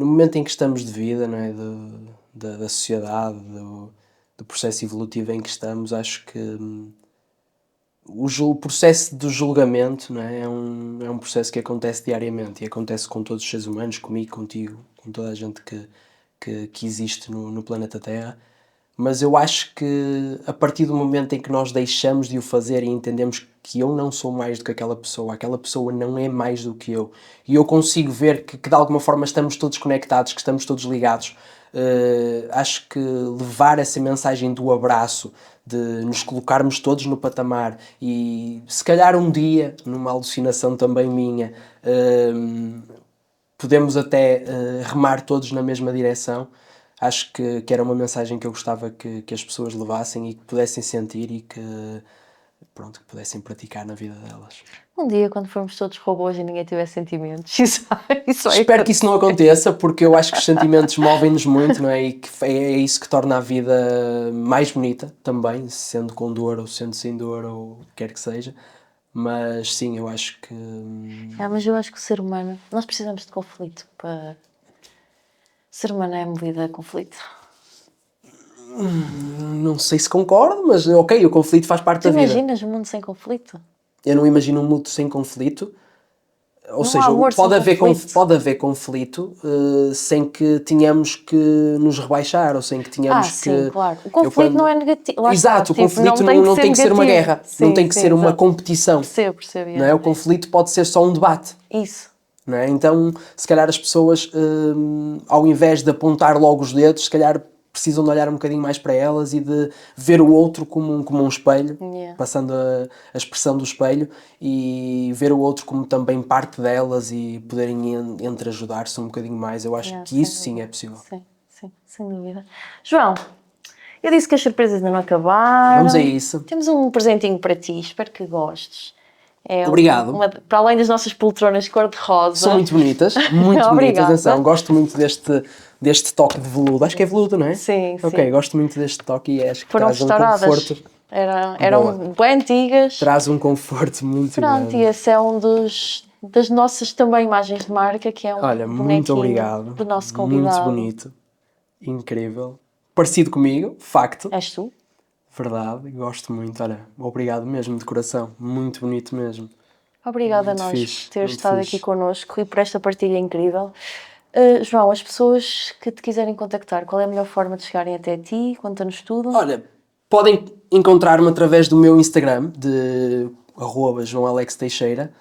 momento em que estamos de vida, não é? Da sociedade, do processo evolutivo em que estamos, acho que o processo do julgamento, não é? É um processo que acontece diariamente e acontece com todos os seres humanos, comigo, contigo, com toda a gente que existe no planeta Terra. Mas eu acho que a partir do momento em que nós deixamos de o fazer e entendemos que eu não sou mais do que aquela pessoa não é mais do que eu, e eu consigo ver que de alguma forma estamos todos conectados, que estamos todos ligados, acho que levar essa mensagem do abraço, de nos colocarmos todos no patamar e se calhar um dia, numa alucinação também minha, podemos até remar todos na mesma direção. Acho que era uma mensagem que eu gostava que as pessoas levassem e que pudessem sentir e que pronto, que pudessem praticar na vida delas.
Um dia, quando formos todos robôs e ninguém tiver sentimentos, isso vai
Espero que isso não aconteça, porque eu acho que os sentimentos movem-nos muito, não é? E que é isso que torna a vida mais bonita também, sendo com dor ou sendo sem dor ou o que quer que seja. Mas sim, eu acho que...
Mas eu acho que o ser humano, nós precisamos de conflito para... O ser humano é movido a conflito.
Não sei se concordo, mas ok, o conflito faz parte
Tu
da vida.
imaginas um mundo sem conflito?
Eu não imagino um mundo sem conflito. Ou
Não
seja,
há amor sem conflito.
pode haver conflito sem que tenhamos que nos rebaixar ou sem que tenhamos
sim,
que...
claro. O conflito não é negativo. Lá
Exato,
está,
o conflito não tem que ser uma
negativo.
guerra,
Sim,
não tem que ser uma
exato.
competição.
Percebo.
Não é? O conflito pode ser só um debate.
Isso.
Não é? Então, se calhar as pessoas, ao invés de apontar logo os dedos, se calhar precisam de olhar um bocadinho mais para elas e de ver o outro como um espelho,
Yeah.
passando a expressão do espelho, e ver o outro como também parte delas e poderem entreajudar-se um bocadinho mais. Eu acho que isso sim é possível.
Sim, sem dúvida. João, eu disse que as surpresas ainda não acabaram.
Vamos a isso.
Temos um presentinho para ti, espero que gostes.
Obrigado.
Para além das nossas poltronas cor-de-rosa.
São muito bonitas, muito bonitas,
Obrigada.
atenção, gosto muito deste toque de veludo, acho que é veludo, não é?
Sim.
Ok, gosto muito deste toque e acho que
Foram
traz um
restauradas.
conforto.
Eram bem antigas.
Traz um conforto muito
Pronto,
grande.
e esse é das nossas também imagens de marca, que é um
Olha, muito
bonequinho
obrigado.
do nosso convidado.
Muito bonito, incrível, parecido comigo, facto.
És tu?
Verdade, gosto muito, olha, obrigado mesmo, de coração, muito bonito mesmo.
Obrigada
Muito
a nós
fixe,
por ter
muito
estado
fixe.
aqui connosco e por esta partilha incrível. João, as pessoas que te quiserem contactar, qual é a melhor forma de chegarem até ti? Conta-nos tudo.
Olha, podem encontrar-me através do meu Instagram, de @JoãoAlexTeixeira.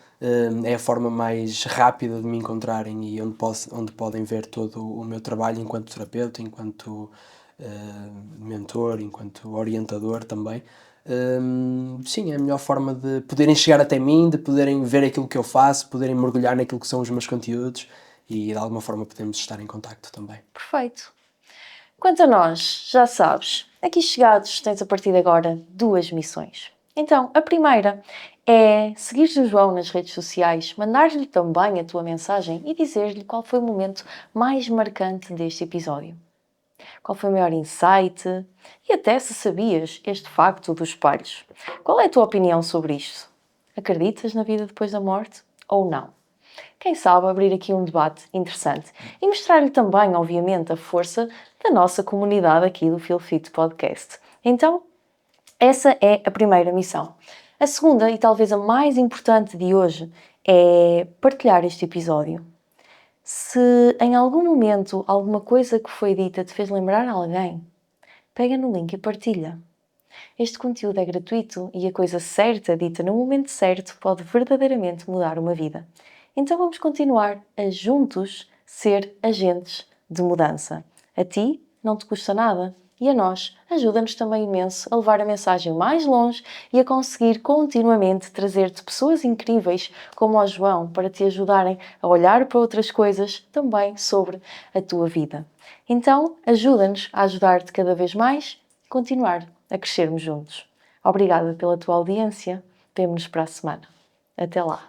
É a forma mais rápida de me encontrarem e onde podem ver todo o meu trabalho enquanto terapeuta, enquanto mentor, enquanto orientador também. Sim, é a melhor forma de poderem chegar até mim, de poderem ver aquilo que eu faço, poderem mergulhar naquilo que são os meus conteúdos e de alguma forma podemos estar em contacto também.
Perfeito. Quanto a nós, já sabes, aqui chegados tens a partir de agora 2 missões. Então, a primeira é seguir o João nas redes sociais, mandar-lhe também a tua mensagem e dizer-lhe qual foi o momento mais marcante deste episódio. Qual foi o maior insight? E até se sabias este facto dos espelhos. Qual é a tua opinião sobre isto? Acreditas na vida depois da morte ou não? Quem sabe abrir aqui um debate interessante e mostrar-lhe também, obviamente, a força da nossa comunidade aqui do Feel Fit Podcast. Então, essa é a primeira missão. A segunda, e talvez a mais importante de hoje, é partilhar este episódio. Se em algum momento alguma coisa que foi dita te fez lembrar alguém, pega no link e partilha. Este conteúdo é gratuito e a coisa certa, dita no momento certo, pode verdadeiramente mudar uma vida. Então vamos continuar a juntos ser agentes de mudança. A ti não te custa nada e a nós ajuda-nos também imenso a levar a mensagem mais longe e a conseguir continuamente trazer-te pessoas incríveis como o João para te ajudarem a olhar para outras coisas também sobre a tua vida. Então ajuda-nos a ajudar-te cada vez mais e continuar a crescermos juntos. Obrigada pela tua audiência. Vemo-nos para a semana. Até lá!